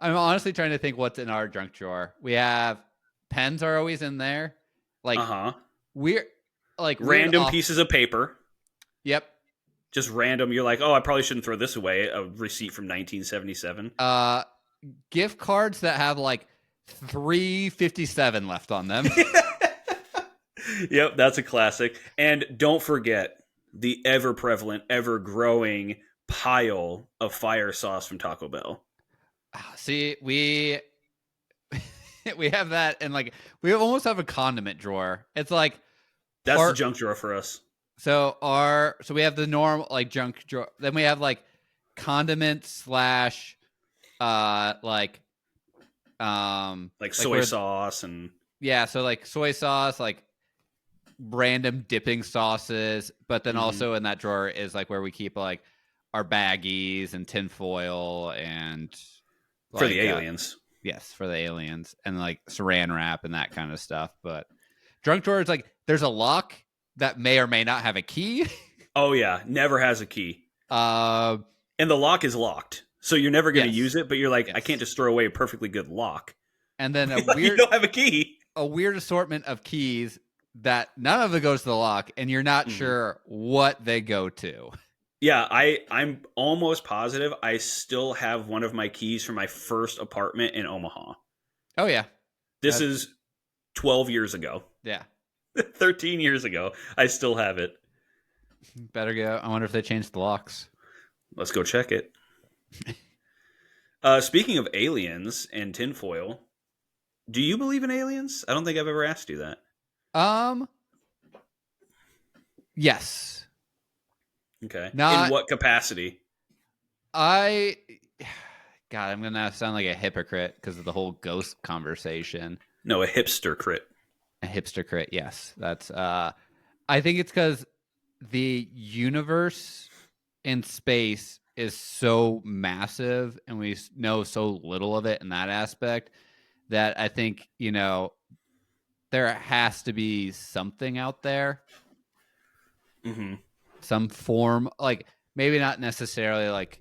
I'm honestly trying to think what's in our junk drawer. We have pens are always in there. Like we're like random pieces of paper. Yep. Just random. You're like, oh, I probably shouldn't throw this away. A receipt from 1977. Gift cards that have like $3.57 left on them. Yep, that's a classic. And don't forget the ever prevalent, ever growing pile of fire sauce from Taco Bell. See, we have that, and like we almost have a condiment drawer. It's like that's the junk drawer for us. So we have the normal like junk drawer. Then we have like condiments / like soy sauce and so like soy sauce, like random dipping sauces. But then also in that drawer is like where we keep like our baggies and tinfoil and for the aliens. Yes, for the aliens, and like saran wrap and that kind of stuff. But junk drawer is like there's a lock that may or may not have a key. Oh yeah, never has a key. And the lock is locked, so you're never going to use it. But you're like, I can't just throw away a perfectly good lock. And then you don't have a key. A weird assortment of keys that none of it goes to the lock, and you're not sure what they go to. Yeah, I'm almost positive I still have one of my keys from my first apartment in Omaha. Oh yeah, this is 12 years ago. Yeah. 13 years ago. I still have it. Better go. I wonder if they changed the locks. Let's go check it. Speaking of aliens and tinfoil, do you believe in aliens? I don't think I've ever asked you that. Yes. Okay. In what capacity? God, I'm going to sound like a hypocrite because of the whole ghost conversation. No, a hipster crit. A hipster crit, yes. That's I think it's because the universe in space is so massive and we know so little of it in that aspect that I think, there has to be something out there. Mm-hmm. Some form, like maybe not necessarily like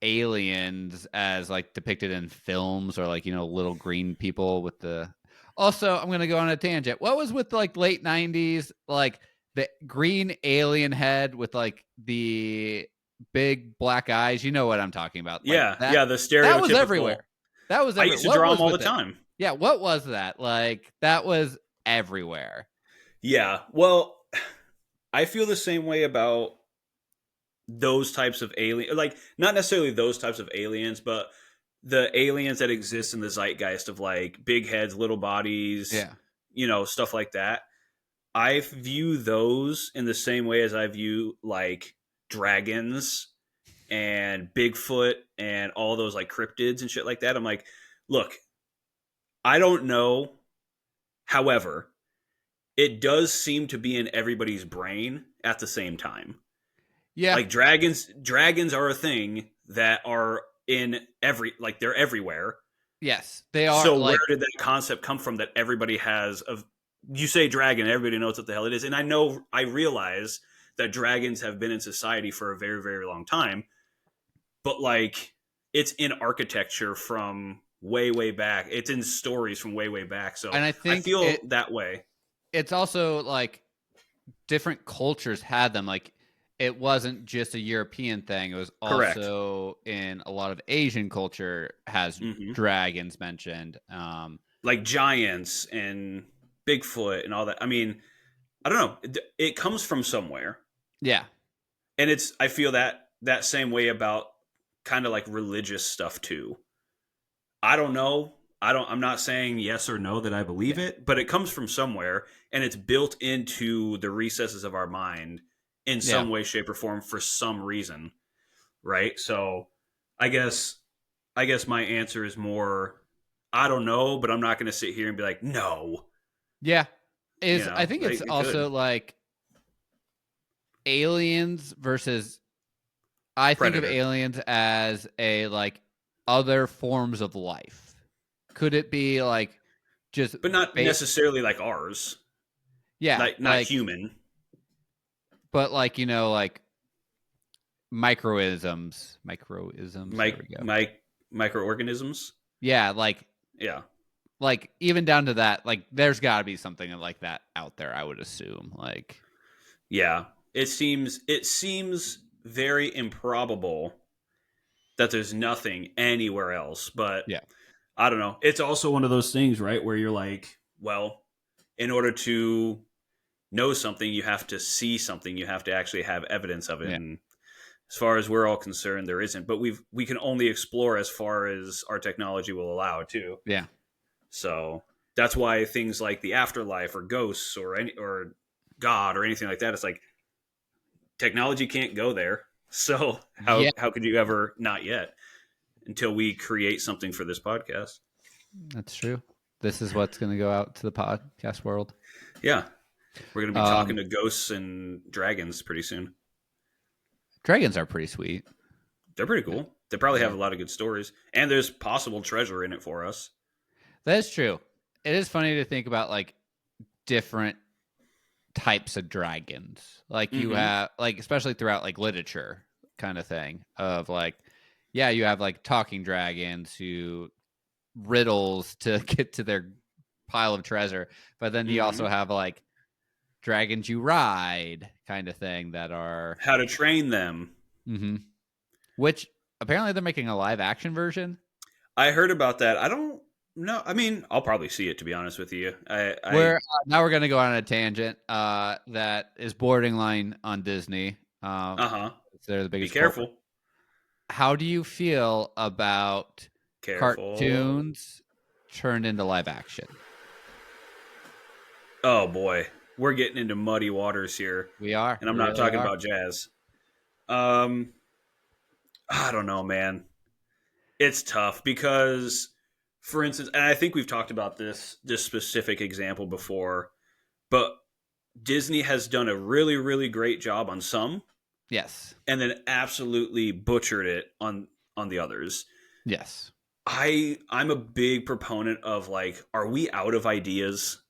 aliens as like depicted in films or like, little green people with the... Also, I'm going to go on a tangent. What was with like late 90s, like the green alien head with like the big black eyes? You know what I'm talking about. Like the stereotypical. That was everywhere. I used to draw them all the time. Yeah, what was that? Like, that was everywhere. Yeah, well, I feel the same way about those types of aliens. Like, not necessarily those types of aliens, but the aliens that exist in the zeitgeist of like big heads, little bodies, stuff like that. I view those in the same way as I view like dragons and Bigfoot and all those like cryptids and shit like that. I'm like, look, I don't know. However, it does seem to be in everybody's brain at the same time. Yeah. Like dragons are a thing that are in like they're everywhere. Yes, they are. So where Like, did that concept come from that everybody has of you say dragon, everybody knows what the hell it is. And I realize that dragons have been in society for a very, very long time, but like it's in architecture from way, way back. It's in stories from way, way back. So and I I think feel that way. it's also like different cultures had them. Like, it wasn't just a European thing. It was Correct. also in a lot of Asian culture has Hmm. dragons mentioned. Like giants and Bigfoot and all that. I mean, I don't know. It comes from somewhere. Yeah. And I feel that same way about kind of like religious stuff too. I don't know. I'm not saying yes or no that I believe Yeah. it, but it comes from somewhere and it's built into the recesses of our mind in Yeah. some way, shape, or form for some reason. Right. So I guess my answer is more I don't know, but I'm not going to sit here and be like, no. Yeah. I think Like it's it could. also like aliens versus, I think of Predator. aliens as a like other forms of life. Could it be like just But not ba- necessarily like ours. yeah, Like not like, human. but like, like microisms. There we go. Microorganisms. Yeah, Yeah. like even down to that, like there's got to be something like that out there, I would assume. Like, Yeah. It seems very improbable that there's nothing anywhere else, but yeah, I don't know. It's also one of those things, right, where you're like, well, in order to know something, you have to see something, you have to actually have evidence of it. yeah, And as far as we're all concerned, there isn't. But we can only explore as far as our technology will allow too. yeah, So that's why things like the afterlife or ghosts or God or anything like that, it's like technology can't go there. So yeah. how could you ever not yet until we create something for this podcast? That's true. This is what's going to go out to the podcast world. Yeah, we're gonna be talking Um, to ghosts and dragons pretty soon. dragons are pretty sweet. They're pretty cool. They probably have Yeah, a lot of good stories, and there's possible treasure in it for us. that is true. It is funny to think about like different types of dragons. Like you Mm-hmm. have like, especially throughout like literature kind of thing of like, yeah, you have like talking dragons who riddles to get to their pile of treasure, but then you Mm-hmm. also have like dragons you ride kind of thing that are How to train them. mm-hmm. Which apparently they're making a live action version I heard about that. I don't know. I mean, I'll probably see it to be honest with you. where now we're going to go on a tangent that is borderline on Disney. Uh huh. They're the Be biggest corporate. careful. How do you feel about Careful. cartoons turned into live action? Oh boy, we're getting into muddy waters here, We are. and I'm We not really talking are. about jazz. Um, I don't know, man. It's tough because, for instance, and I think we've talked about this specific example before, but Disney has done a really, really great job on some, Yes. and then absolutely butchered it on the others. Yes. I'm a big proponent of like, are we out of ideas?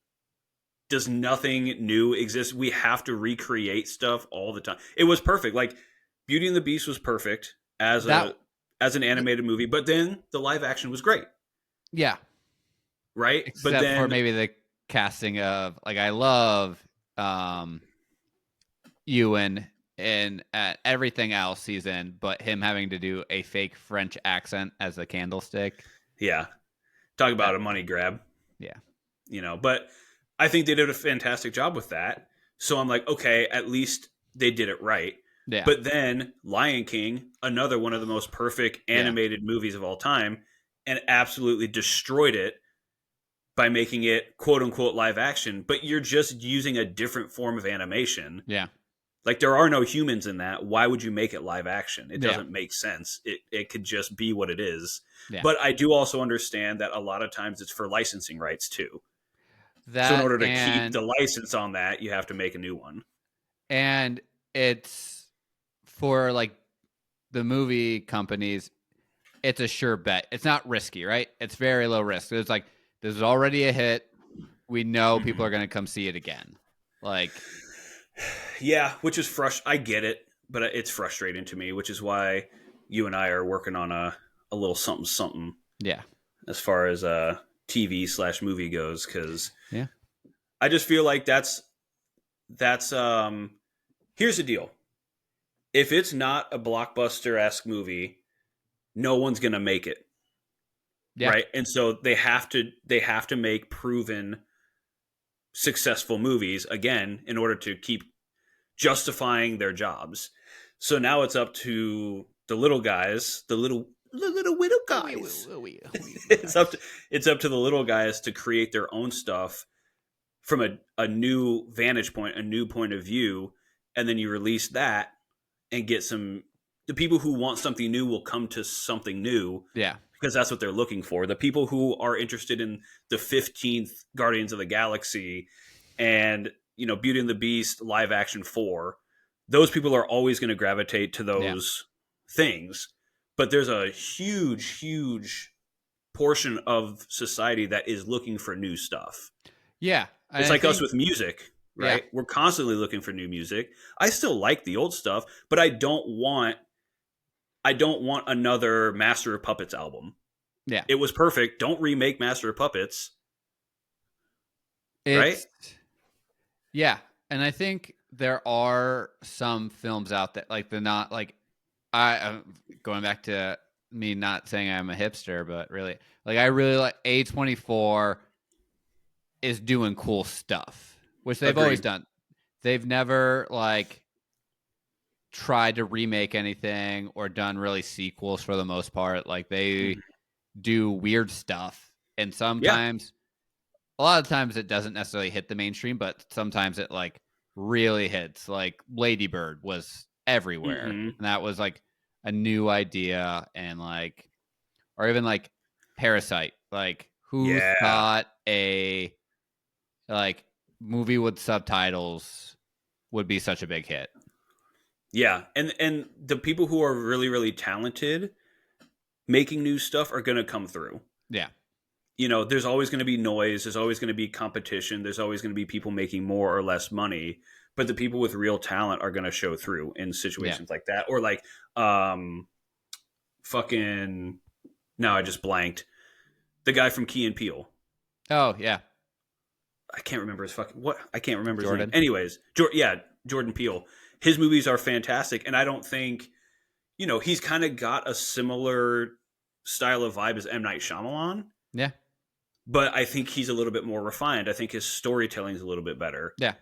Does nothing new exist? We have to recreate stuff all the time. It was perfect. Like Beauty and the Beast was perfect That as an animated movie, but then the live action was great, yeah. right? But Except for then maybe the casting of like, I love um Ewan and everything else he's in, but him having to do a fake French accent as a candlestick. yeah, talk That about a money grab, yeah. but I think they did a fantastic job with that. So I'm like, okay, at least they did it right. Yeah. But then Lion King, another one of the most perfect Yeah. animated movies of all time, and absolutely destroyed it by making it quote unquote live action, but you're just using a different form of animation. Yeah. Like there are no humans in that. Why would you make it live action? It Yeah. doesn't make sense. It could just be what it is. Yeah. But I do also understand that a lot of times it's for licensing rights too. So in That order to keep the license on that, you have to make a new one. and it's for like the movie companies, it's a sure bet. It's not risky, right? It's very low risk. It's like this is already a hit. We know people are going to come see it again. Like, yeah, which is I get it, but it's frustrating to me, which is why you and I are working on a little something. Yeah. As far as TV/movie goes, because yeah, I just feel like that's here's the deal. If it's not a blockbuster-esque movie, no one's gonna make it. yeah, right? And so they have to make proven successful movies again in order to keep justifying their jobs. So now it's up to the little guys, the little widow guys. it's up to the little guys to create their own stuff from a new vantage point, a new point of view, and then you release that and get the people who want something new will come to something new. Yeah. Because that's what they're looking for. The people who are interested in the 15th Guardians of the Galaxy and, Beauty and the Beast live action 4, those people are always going to gravitate to those things. But there's a huge, huge portion of society that is looking for new stuff. Yeah. It's like us with music, right? Yeah. We're constantly looking for new music. I still like the old stuff, but I don't want another Master of Puppets album. Yeah. It was perfect. Don't remake Master of Puppets. Right? Yeah. And I think there are some films out there, like, they're not like, I'm going back to me not saying I'm a hipster, but really, like, I really like A24 is doing cool stuff, which they've always done. They've never, like, tried to remake anything or done really sequels for the most part. Like, they do weird stuff, and sometimes a lot of times it doesn't necessarily hit the mainstream, but sometimes it like really hits. Like Lady Bird was everywhere, and that was like a new idea. And like, or even like Parasite, like who thought a like movie with subtitles would be such a big hit? Yeah, and the people who are really, really talented making new stuff are going to come through. Yeah. There's always going to be noise. There's always going to be competition. There's always going to be people making more or less money. But the people with real talent are going to show through in situations like that. Or like, fucking, no, I just blanked. The guy from Key and Peele. Oh, yeah. I can't remember his I can't remember his Jordan. name. Anyways, Jordan Peele. His movies are fantastic. And I don't think, he's kind of got a similar style of vibe as M. Night Shyamalan. Yeah. But I think he's a little bit more refined. I think his storytelling is a little bit better. Yeah.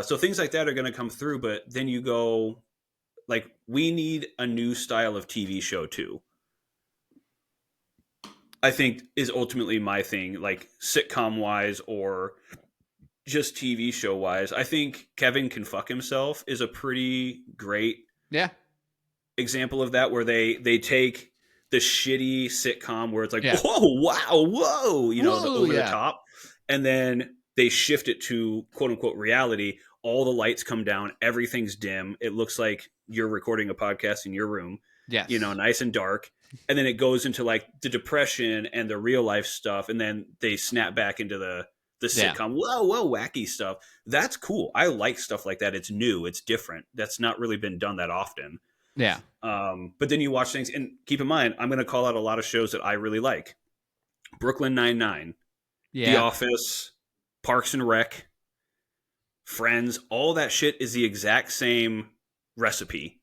So things like that are going to come through. But then you go, like, we need a new style of TV show too. I think is ultimately my thing, like sitcom wise or just TV show wise. I think Kevin Can Fuck Himself is a pretty great example of that, where they take the shitty sitcom where it's like, whoa, wow, whoa, the over the top. And then they shift it to quote unquote reality. All the lights come down. Everything's dim. It looks like you're recording a podcast in your room, nice and dark. And then it goes into like the depression and the real life stuff. And then they snap back into the sitcom. Whoa, wacky stuff. That's cool. I like stuff like that. It's new. It's different. That's not really been done that often. Yeah. But then you watch things, and keep in mind, I'm going to call out a lot of shows that I really like. Brooklyn Nine-Nine, The Office, Parks and Rec, Friends, all that shit is the exact same recipe.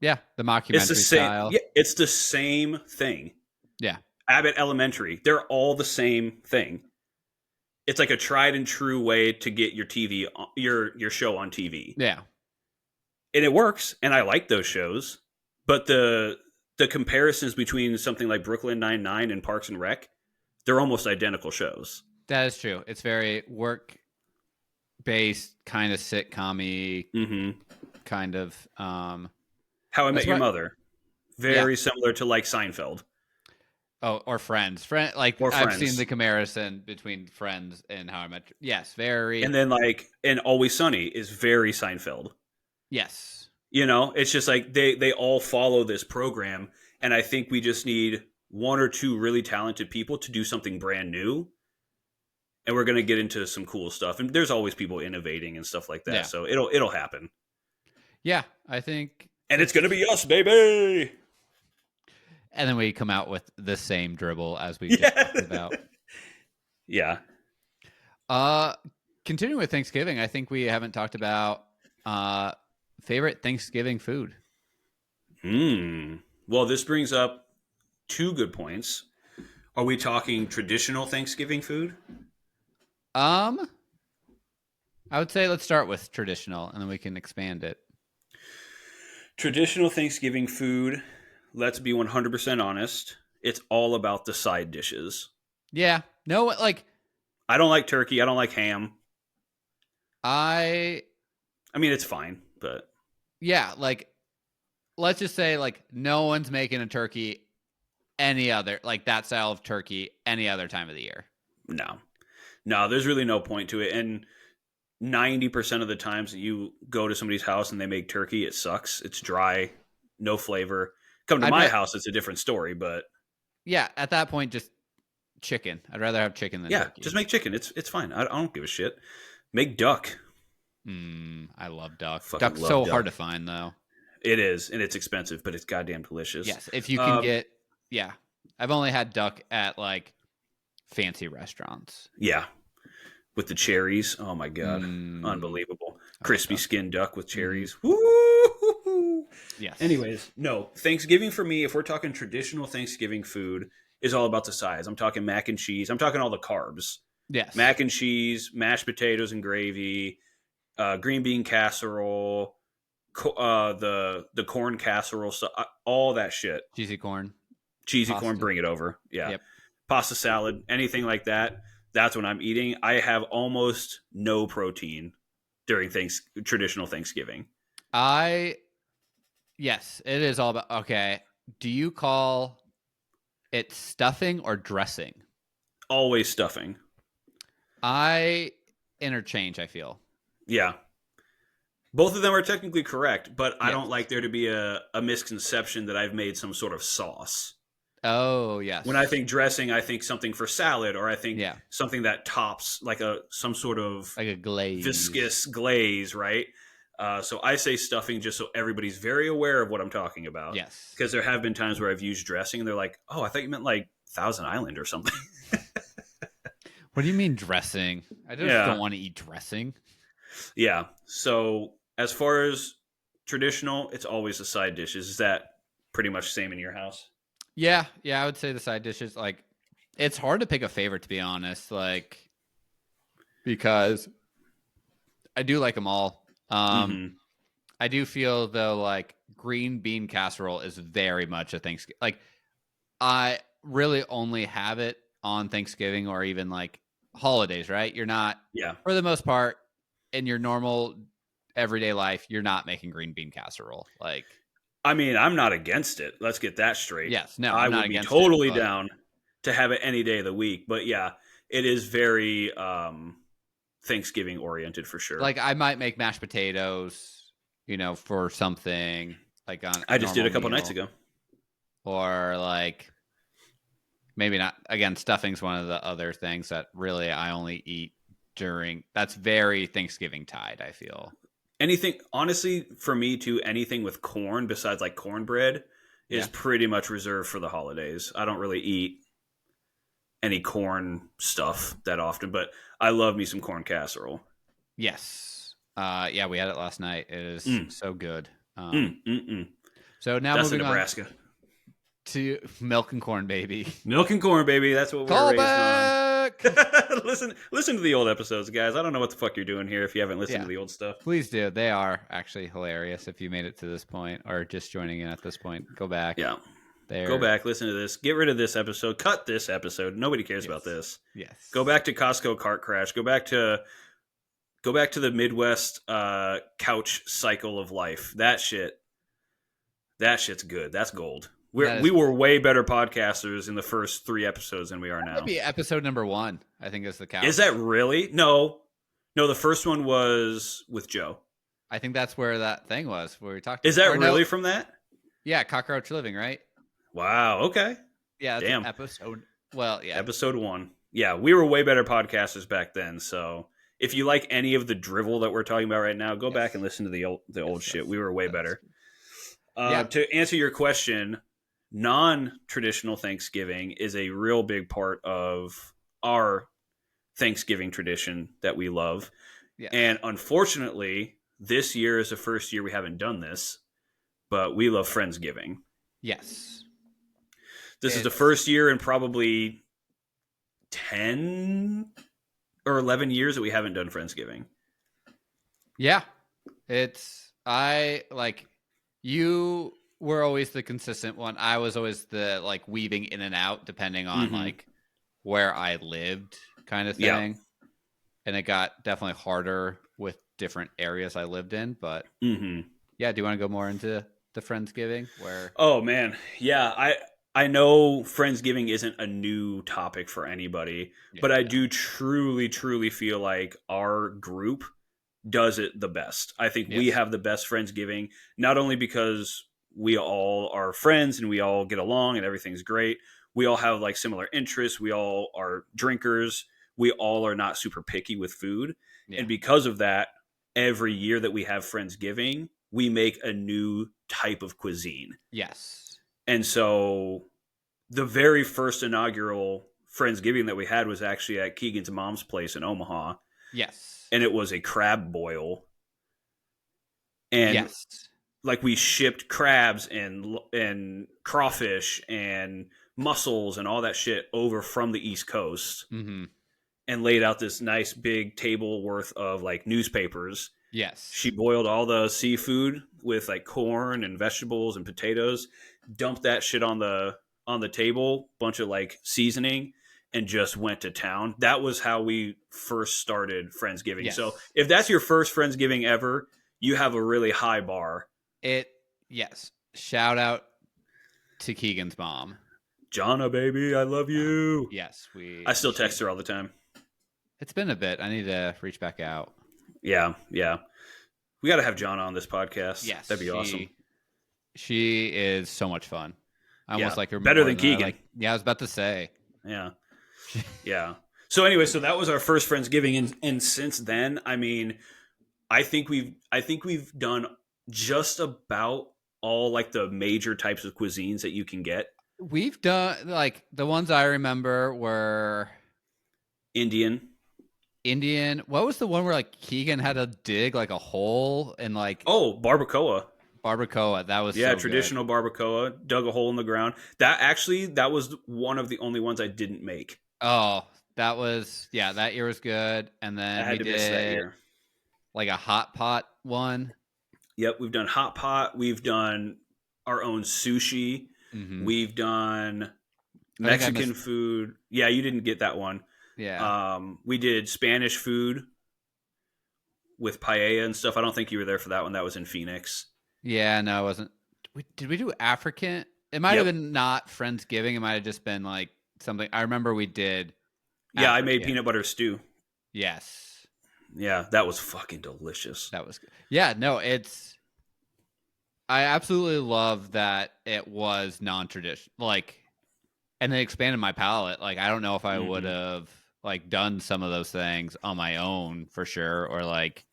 Yeah, the mockumentary style. Yeah, it's the same thing. Yeah. Abbott Elementary, they're all the same thing. It's like a tried and true way to get your TV, your show on TV. Yeah. And it works, and I like those shows. But the comparisons between something like Brooklyn Nine-Nine and Parks and Rec, they're almost identical shows. That is true. It's very work-based, kind of sitcom-y, kind of... How I Met Your Mother. Very similar to like Seinfeld. Oh, or Friends. Or I've seen Friends. the comparison between Friends and How I Met. Yes, very. And then and Always Sunny is very Seinfeld. Yes. It's just like they all follow this program, and I think we just need one or two really talented people to do something brand new, and we're going to get into some cool stuff. And there's always people innovating and stuff like that, Yeah. so it'll happen. Yeah, I think. And it's going to be us, baby. And then we come out with the same dribble as we just Yeah. talked about. Yeah. Continuing with Thanksgiving, I think we haven't talked about favorite Thanksgiving food. Well, this brings up two good points. Are we talking traditional Thanksgiving food? I would say let's start with traditional, and then we can expand it. Traditional Thanksgiving food, let's be 100% honest, it's all about the side dishes. Yeah. No, like I don't like turkey. I don't like ham. I mean, it's fine, but yeah, like let's just say like no one's making a turkey any other like that style of turkey any other time of the year. No, there's really no point to it. And 90% of the times that you go to somebody's house and they make turkey, it sucks. It's dry, no flavor. Come to my house, it's a different story, but yeah, at that point, just chicken. I'd rather have chicken than turkey. Just make chicken. It's fine. I don't give a shit. Make duck. I love duck. Fucking Duck's love so duck. hard to find, though. It is, and it's expensive, but it's goddamn delicious. Yes, if you can get, yeah. I've only had duck at like fancy restaurants. Yeah, with the cherries. Oh my god, unbelievable! Crispy skin duck with cherries. Woo! Yes. Anyways, no, Thanksgiving for me, if we're talking traditional Thanksgiving food, is all about the sides. I'm talking mac and cheese. I'm talking all the carbs. Yes. Mac and cheese, mashed potatoes and gravy, green bean casserole, the corn casserole, all that shit. Cheesy corn. Cheesy Pasta. corn, bring it over. Yeah. Yep. Pasta salad, anything like that. That's what I'm eating. I have almost no protein during traditional Thanksgiving. Yes, it is all about, okay. Do you call it stuffing or dressing? Always stuffing. I interchange, I feel. Yeah. Both of them are technically correct, but I don't like there to be a misconception that I've made some sort of sauce. Oh, yes. When I think dressing, I think something for salad, or I think Yeah. something that tops like some sort of like a glaze. viscous glaze, right? So I say stuffing just so everybody's very aware of what I'm talking about. Yes. Because there have been times where I've used dressing and they're like, oh, I thought you meant like Thousand Island or something. What do you mean dressing? I just don't want to eat dressing. Yeah. So as far as traditional, it's always the side dishes. Is that pretty much same in your house? Yeah, I would say the side dishes. Like, it's hard to pick a favorite, to be honest. Like, because I do like them all. I do feel though like green bean casserole is very much a Thanksgiving. Like, I really only have it on Thanksgiving or even like holidays. Right? You're not. Yeah. For the most part, in your normal everyday life, you're not making green bean casserole. Like, I mean, I'm not against it. Let's get that straight. yes, no, I I'm not would be against totally it, but down to have it any day of the week. But yeah, it is very Thanksgiving oriented for sure. like I might make mashed potatoes, for something like on. I just did a couple meal. nights ago. Or like maybe not. Again, stuffing's one of the other things that really I only eat during. That's very Thanksgiving tied, I feel. Anything, honestly, for me too, anything with corn besides like cornbread is pretty much reserved for the holidays. I don't really eat any corn stuff that often, but I love me some corn casserole. Yes. Yeah, we had it last night. It is so good. So now That's moving in Nebraska. on to milk and corn, baby. Milk and corn, baby. That's what we're Call raised back! on. Listen to the old episodes, guys. I don't know what the fuck you're doing here if you haven't listened to the old stuff. Please do. They are actually hilarious. If you made it to this point or just joining in at this point, go back. Yeah. Go back, listen to this. Get rid of this episode. Cut this episode. Nobody cares about this. Yes. Go back to Costco cart crash. Go back to the Midwest couch cycle of life. That shit's good. That's gold. We were way better podcasters in the first 3 episodes than we are That now. might be episode number 1, I think is the count. Is that really? No, the first one was with Joe. I think that's where that thing was, where we talked. Is that really from that? Yeah, Cockroach Living, right? Wow, okay. Yeah, that's damn. episode. Well, yeah. Episode 1. Yeah, we were way better podcasters back then, so if you like any of the drivel that we're talking about right now, go back and listen to the old shit. We were way better. To answer your question, non-traditional Thanksgiving is a real big part of our Thanksgiving tradition that we love. Yes. And unfortunately, this year is the first year we haven't done this, but we love Friendsgiving. Yes. This is the first year in probably 10 or 11 years that we haven't done Friendsgiving. Yeah. You were always the consistent one. I was always the like weaving in and out depending on like where I lived kind of thing. Yeah. And it got definitely harder with different areas I lived in. But yeah, do you want to go more into the Friendsgiving? Oh, man. Yeah, I know Friendsgiving isn't a new topic for anybody, but I do truly, truly feel like our group does it the best. I think we have the best Friendsgiving, not only because we all are friends and we all get along and everything's great. We all have like similar interests. We all are drinkers. We all are not super picky with food. Yeah. And because of that, every year that we have Friendsgiving, we make a new type of cuisine. Yes. And so the very first inaugural Friendsgiving that we had was actually at Keegan's mom's place in Omaha. Yes. And it was a crab boil. And like we shipped crabs and crawfish and mussels and all that shit over from the East Coast and laid out this nice big table worth of like newspapers. Yes. She boiled all the seafood with like corn and vegetables and potatoes, dumped that shit on the table, bunch of like seasoning, and just went to town. That was how we first started Friendsgiving. Yes. So if that's your first Friendsgiving ever, you have a really high bar. Yes. Shout out to Keegan's mom. Jonna, baby, I love you. Yes. I still text her all the time. It's been a bit. I need to reach back out. Yeah. We got to have Jonna on this podcast. Yes. That'd be awesome. She is so much fun. I almost like her better than Keegan. I was about to say. Yeah. Yeah. So anyway, that was our first Friendsgiving, and since then, I mean, I think we've done just about all like the major types of cuisines that you can get. We've done like the ones I remember were Indian. What was the one where like Keegan had to dig like a hole and like barbacoa. That was so traditional good. Barbacoa. Dug a hole in the ground. That was one of the only ones I didn't make. Oh, that year was good. And then I had to miss that year. Like a hot pot one. Yep, we've done hot pot. We've done our own sushi. We've done Mexican food. Yeah, you didn't get that one. Yeah. We did Spanish food with paella and stuff. I don't think you were there for that one. That was in Phoenix. Yeah, no, I wasn't. Did we do African? It might have been not Friendsgiving. It might have just been like something. I remember we did. Yeah, African. I made peanut butter stew. Yes. Yeah, that was fucking delicious. That was good. Yeah, no, I absolutely love that it was non-traditional. Like, and it expanded my palate. Like, I don't know if I would have like done some of those things on my own for sure, or like,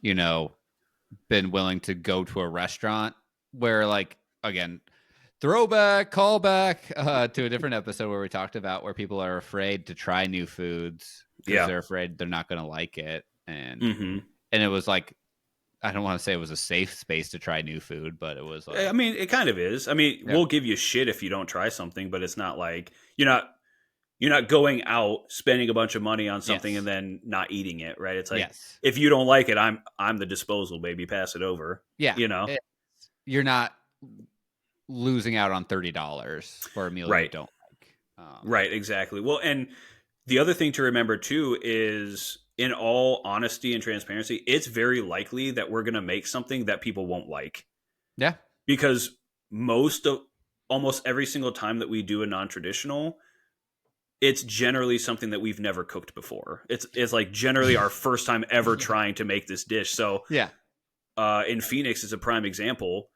been willing to go to a restaurant where, like, again, callback to a different episode where we talked about where people are afraid to try new foods because they're afraid they're not going to like it. And it was like, I don't want to say it was a safe space to try new food, but it was like, I mean, it kind of is. I mean, we'll give you shit if you don't try something, but it's not like you're not going out spending a bunch of money on something and then not eating it, right? It's like, if you don't like it, I'm the disposal, baby. Pass it over. Yeah. You're not losing out on $30 for a meal you don't like. Right, exactly. Well, and the other thing to remember too is, in all honesty and transparency, it's very likely that we're going to make something that people won't like. Yeah. Because most of almost every single time that we do a non-traditional, it's generally something that we've never cooked before. It's like generally our first time ever trying to make this dish. So Yeah. in Phoenix is a prime example.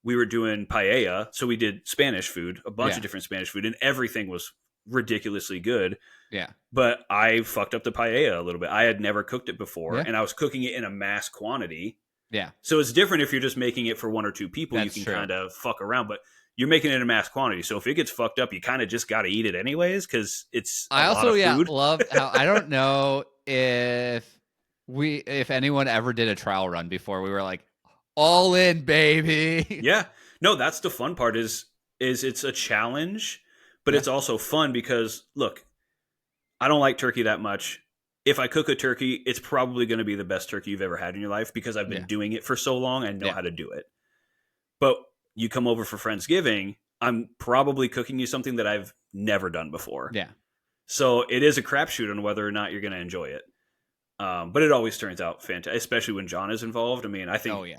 We were doing paella, so we did Spanish food, a bunch of different Spanish food, and everything was ridiculously good. Yeah. But I fucked up the paella a little bit. I had never cooked it before, Yeah. and I was cooking it in a mass quantity. Yeah. So it's different if you're just making it for one or two people. That's you can true. kind of fuck around, but you're making it in a mass quantity. So if it gets fucked up, you kind of just got to eat it anyways because it's a I lot also of food. loved how I don't know if anyone ever did a trial run before. We were like, all in, baby. Yeah. No, that's the fun part is it's a challenge, but it's also fun because look, I don't like turkey that much. If I cook a turkey, it's probably going to be the best turkey you've ever had in your life because I've been doing it for so long. I know how to do it. But you come over for Friendsgiving, I'm probably cooking you something that I've never done before. Yeah. So it is a crapshoot on whether or not you're going to enjoy it. But it always turns out fantastic, especially when John is involved. I mean, I think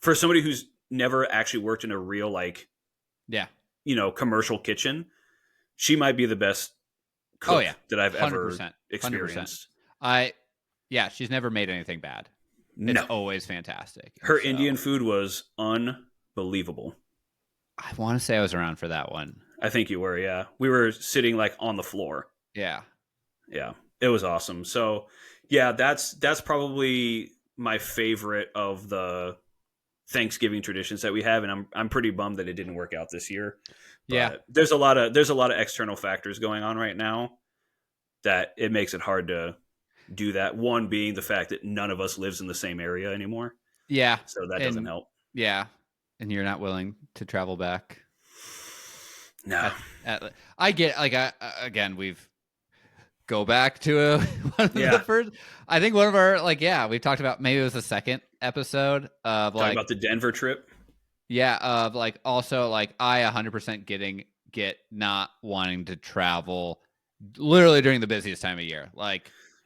for somebody who's never actually worked in a real, like, commercial kitchen, she might be the best cook that I've 100%, ever experienced. 100%. She's never made anything bad. It's always fantastic. Her Indian food was unbelievable. I want to say I was around for that one. I think you were, yeah. We were sitting like on the floor. Yeah. Yeah. It was awesome. So, yeah, that's probably my favorite of the Thanksgiving traditions that we have, and I'm pretty bummed that it didn't work out this year. But there's a lot of external factors going on right now that it makes it hard to do that. One being the fact that none of us lives in the same area anymore. Yeah. So that doesn't help. Yeah. And you're not willing to travel back. No. I get again, we've go back to one of the first. I think one of our we've talked about, maybe it was the second episode of talking about the Denver trip. Yeah, of also I 100% get not wanting to travel literally during the busiest time of year.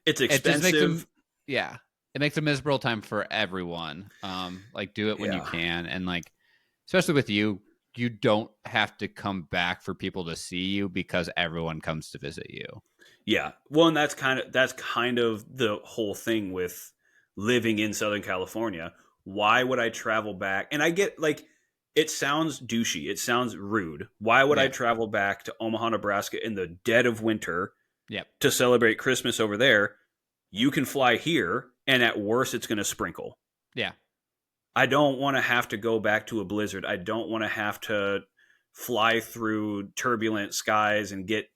It's expensive. It makes a miserable time for everyone. Do it when you can, and especially with you don't have to come back for people to see you because everyone comes to visit you. Yeah. Well, and that's kind of the whole thing with living in Southern California. Why would I travel back? And I get it sounds douchey. It sounds rude. Why would I travel back to Omaha, Nebraska in the dead of winter to celebrate Christmas over there? You can fly here, and at worst, it's going to sprinkle. Yeah. I don't want to have to go back to a blizzard. I don't want to have to fly through turbulent skies and get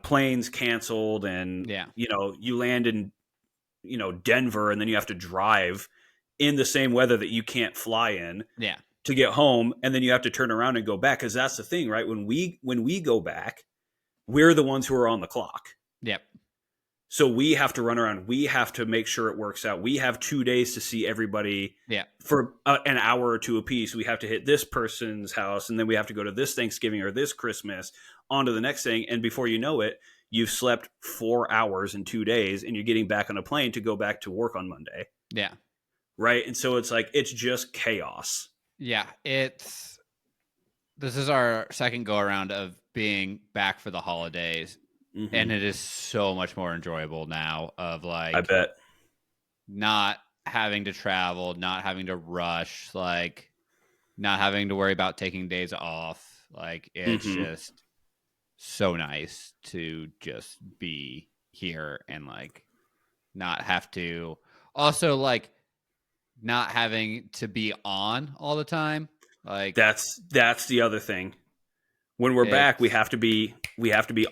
planes canceled. And, you land in, Denver, and then you have to drive in the same weather that you can't fly in to get home. And then you have to turn around and go back. Cause that's the thing, right? When we go back, we're the ones who are on the clock. Yep. So we have to run around. We have to make sure it works out. We have 2 days to see everybody for an hour or two apiece. We have to hit this person's house, and then we have to go to this Thanksgiving or this Christmas, on to the next thing. And before you know it, you've slept 4 hours in 2 days, and you're getting back on a plane to go back to work on Monday. Yeah. Right? And so it's it's just chaos. Yeah. This is our second go around of being back for the holidays. Mm-hmm. And it is so much more enjoyable now of I bet, not having to travel, not having to rush, not having to worry about taking days off. It's just so nice to just be here and not have to also not having to be on all the time. That's the other thing. When we're back, we have to be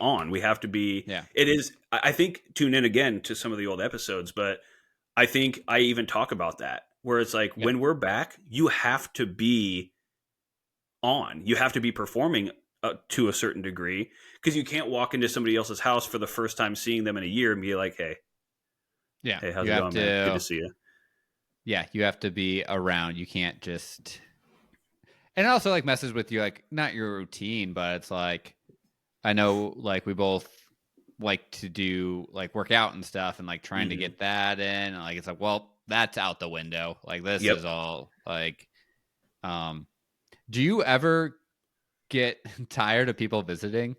on. We have to be. Yeah. It is. I think tune in again to some of the old episodes, but I think I even talk about that where it's when we're back, you have to be on. You have to be performing to a certain degree because you can't walk into somebody else's house for the first time seeing them in a year and be like, "Hey, hey, how's it going, man? Good to see you." Yeah, you have to be around. You can't just. And it also messes with you, not your routine, but it's I know we both like to do work out and stuff and trying to get that in. And it's well, that's out the window. This is all do you ever get tired of people visiting?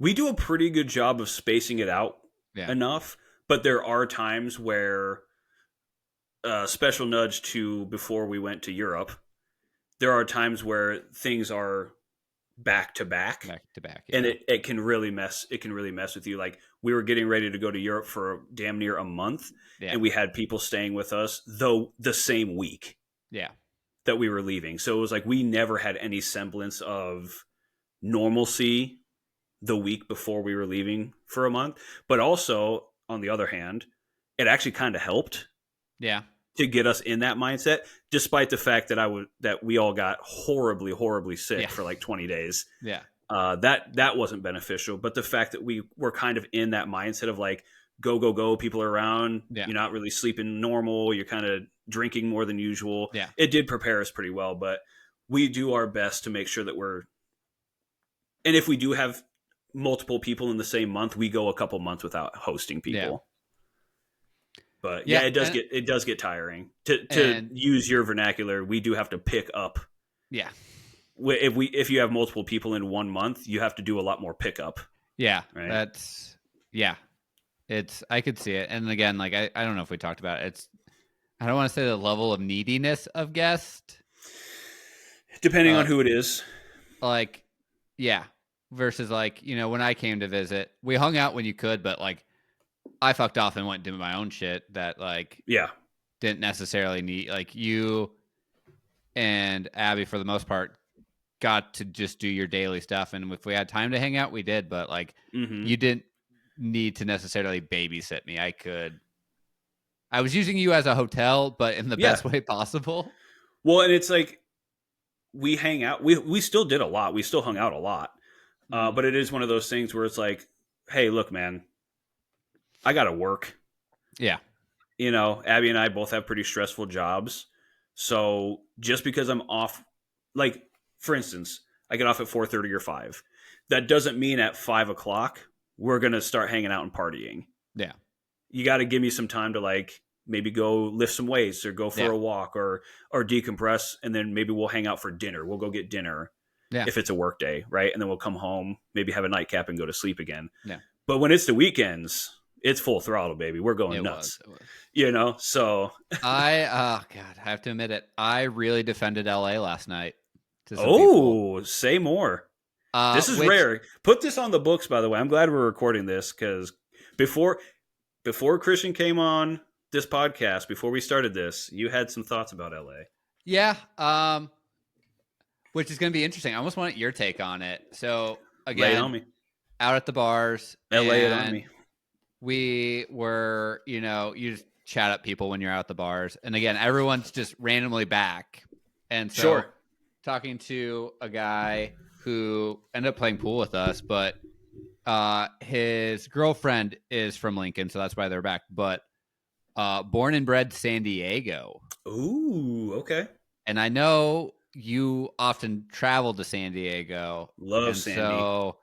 We do a pretty good job of spacing it out Yeah. enough, but there are times where special nudge to before we went to Europe. There are times where things are back to back, Yeah. and it can really mess. It can really mess with you. Like we were getting ready to go to Europe for damn near a month, Yeah. and we had people staying with us though the same week Yeah. that we were leaving. So it was like we never had any semblance of normalcy the week before we were leaving for a month. But also, on the other hand, it actually kind of helped. Yeah. To get us in that mindset, despite the fact that we all got horribly sick for like 20 days. Yeah. That wasn't beneficial. But the fact that we were kind of in that mindset of like, go, people are around, Yeah. you're not really sleeping normal, you're kind of drinking more than usual. Yeah. It did prepare us pretty well, but we do our best to make sure that and if we do have multiple people in the same month, we go a couple months without hosting people. Yeah. But yeah, it does get tiring. To use your vernacular, we do have to pick up. Yeah. If you have multiple people in 1 month, you have to do a lot more pickup. Yeah. Right? I could see it. And again, like I don't know if we talked about it. I don't want to say the level of neediness of guest. Depending on who it is. Like, yeah. Versus like, when I came to visit, we hung out when you could, but like I fucked off and went and did my own shit that like didn't necessarily need, like you and Abby for the most part got to just do your daily stuff, and if we had time to hang out we did, but like you didn't need to necessarily babysit me. I was using you as a hotel, but in the best way possible. Well, and it's like we hang out, we still did a lot, we still hung out a lot, but it is one of those things where it's like, hey, look, man, I got to work. Yeah. Abby and I both have pretty stressful jobs. So just because I'm off, like, for instance, I get off at 4:30 or 5. That doesn't mean at 5 o'clock, we're going to start hanging out and partying. Yeah. You got to give me some time to like maybe go lift some weights or go for a walk or decompress. And then maybe we'll hang out for dinner. We'll go get dinner if it's a work day. Right. And then we'll come home, maybe have a nightcap and go to sleep again. Yeah. But when it's the weekends, it's full throttle, baby. We're going nuts. It was. So I have to admit it. I really defended LA last night. To some people. Say more. This is rare. Put this on the books, by the way. I'm glad we're recording this because before Christian came on this podcast, before we started this, you had some thoughts about LA. Yeah. Which is going to be interesting. I almost want your take on it. So again, lay it on me. Out at the bars. Lay it on me. We were, you just chat up people when you're out at the bars. And again, everyone's just randomly back. And so talking to a guy who ended up playing pool with us, but his girlfriend is from Lincoln, so that's why they're back. But born and bred San Diego. Ooh, okay. And I know you often travel to San Diego. Love Sandy. So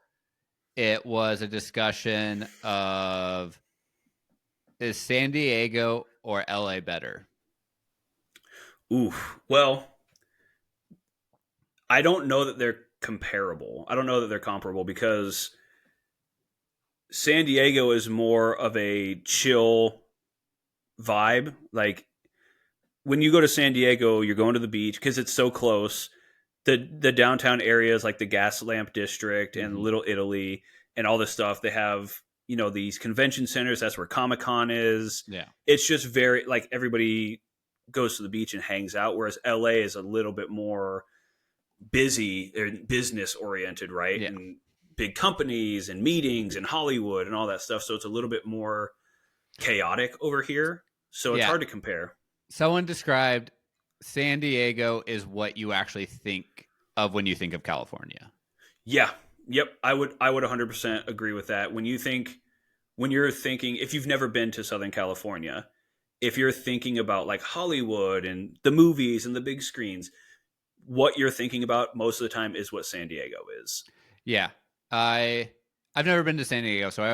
it was a discussion of, is San Diego or LA better? Ooh, well, I don't know that they're comparable. I don't know that they're comparable because San Diego is more of a chill vibe. Like when you go to San Diego, you're going to the beach because it's so close. The downtown areas like the Gas Lamp District and Little Italy and all this stuff, they have, these convention centers. That's where Comic-Con is. Yeah. It's just very, like, everybody goes to the beach and hangs out, whereas LA is a little bit more busy and business oriented, right? Yeah. And big companies and meetings and Hollywood and all that stuff. So it's a little bit more chaotic over here. So it's hard to compare. Someone described San Diego is what you actually think of when you think of California. Yeah. Yep. I would 100% agree with that. When you're thinking, if you've never been to Southern California, if you're thinking about like Hollywood and the movies and the big screens, what you're thinking about most of the time is what San Diego is. Yeah. I've never been to San Diego, so I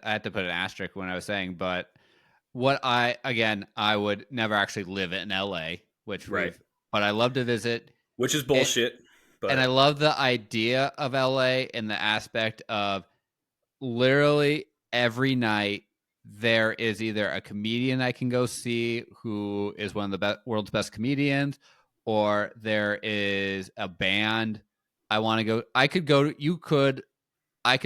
had to put an asterisk when I was saying, but I would never actually live in LA, but I love to visit. Which is bullshit. But And I love the idea of LA in the aspect of literally every night there is either a comedian I can go see who is one of the world's best comedians, or there is a band I want to go. I could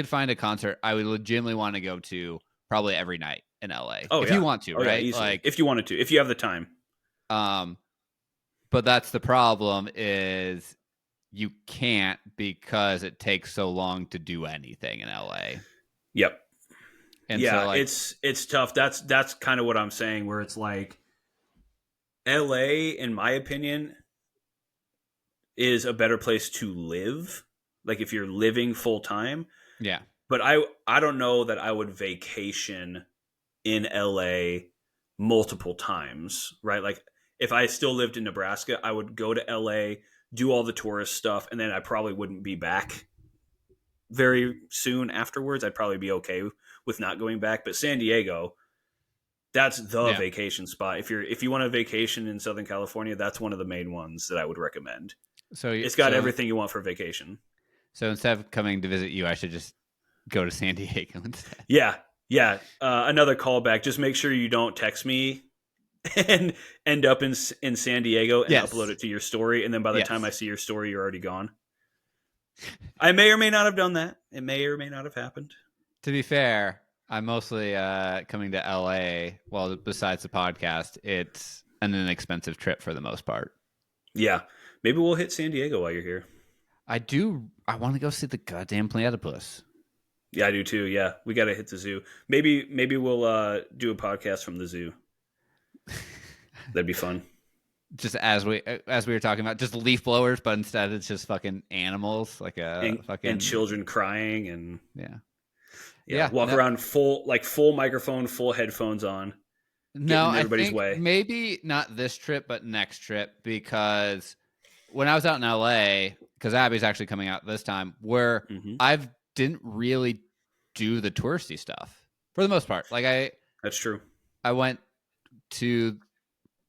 find a concert I would legitimately want to go to probably every night in LA. oh If yeah, you want to, oh yeah, right? easily. Like, If you wanted to, if you have the time. but that's the problem is you can't because it takes so long to do anything in LA. Yep. And yeah, so like it's tough. That's kind of what I'm saying, where it's like LA, in my opinion, is a better place to live. Like if you're living full time. yeah. But I don't know that I would vacation in LA multiple times, right? Like if I still lived in Nebraska, I would go to LA, do all the tourist stuff, and then I probably wouldn't be back very soon afterwards. I'd probably be okay with not going back. But San Diego, that's the Yeah. vacation spot. If you want a vacation in Southern California, that's one of the main ones that I would recommend. So It's got everything you want for vacation. So instead of coming to visit you, I should just go to San Diego instead. Yeah. Another callback. Just make sure you don't text me and end up in San Diego and upload it to your story. And then by the time I see your story, you're already gone. I may or may not have done that. It may or may not have happened. To be fair, I'm mostly coming to LA. Well, besides the podcast, it's an inexpensive trip for the most part. Yeah. Maybe we'll hit San Diego while you're here. I want to go see the goddamn platypus. Yeah, I do too. Yeah. We got to hit the zoo. Maybe we'll do a podcast from the zoo. That'd be fun. Just as we were talking about, just leaf blowers, but instead it's just fucking animals, like and children crying and walk no. around full microphone, full headphones on. No, I think way. Maybe not this trip, but next trip, because when I was out in LA, because Abby's actually coming out this time, where I didn't really do the touristy stuff for the most part. Like that's true. I went to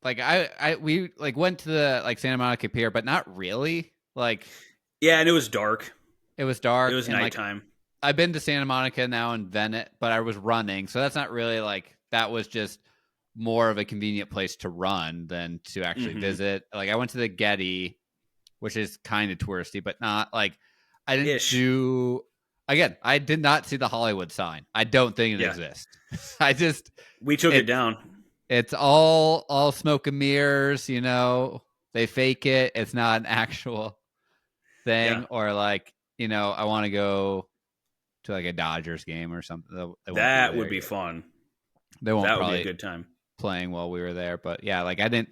we went to the Santa Monica Pier, but not really. Like, yeah, and it was dark. It was dark. It was nighttime. I've been to Santa Monica now and Venice, but I was running, so that's not really that was just more of a convenient place to run than to actually visit. Like I went to the Getty, which is kind of touristy, but not I didn't do. Again, I did not see the Hollywood sign. I don't think it exists. We took it down. It's all smoke and mirrors, they fake it. It's not an actual thing. Or I want to go to a Dodgers game or something. That would be fun. That would be a good time playing while we were there. But yeah, I didn't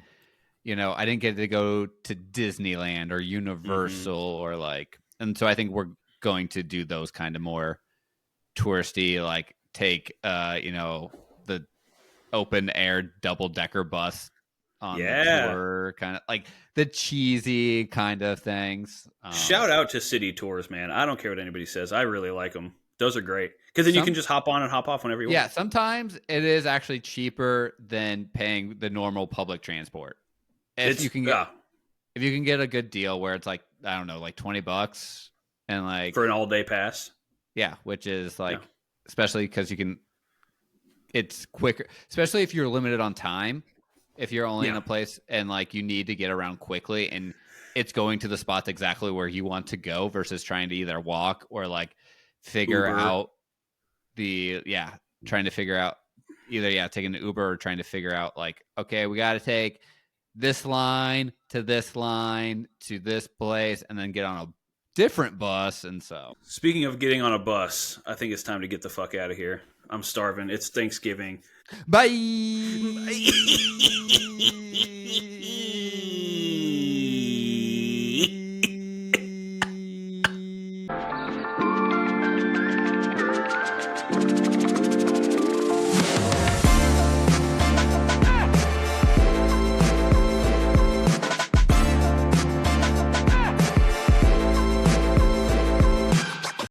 get to go to Disneyland or Universal or and so I think we're going to do those kind of more touristy, take the open air double decker bus on the tour, kind of the cheesy kind of things. Shout out to city tours, man. I don't care what anybody says. I really like them. Those are great because then you can just hop on and hop off whenever you want. Yeah, sometimes it is actually cheaper than paying the normal public transport. If you can get a good deal where it's I don't know, $20 and for an all day pass. Yeah, which is especially because it's quicker, especially if you're limited on time. If you're only in a place and you need to get around quickly and it's going to the spots exactly where you want to go versus trying to either walk or figure Uber. out trying to figure out either taking an Uber or trying to figure out okay, we got to take this line to this place and then get on a different bus. And so speaking of getting on a bus, I think it's time to get the fuck out of here. I'm starving. It's Thanksgiving. Bye.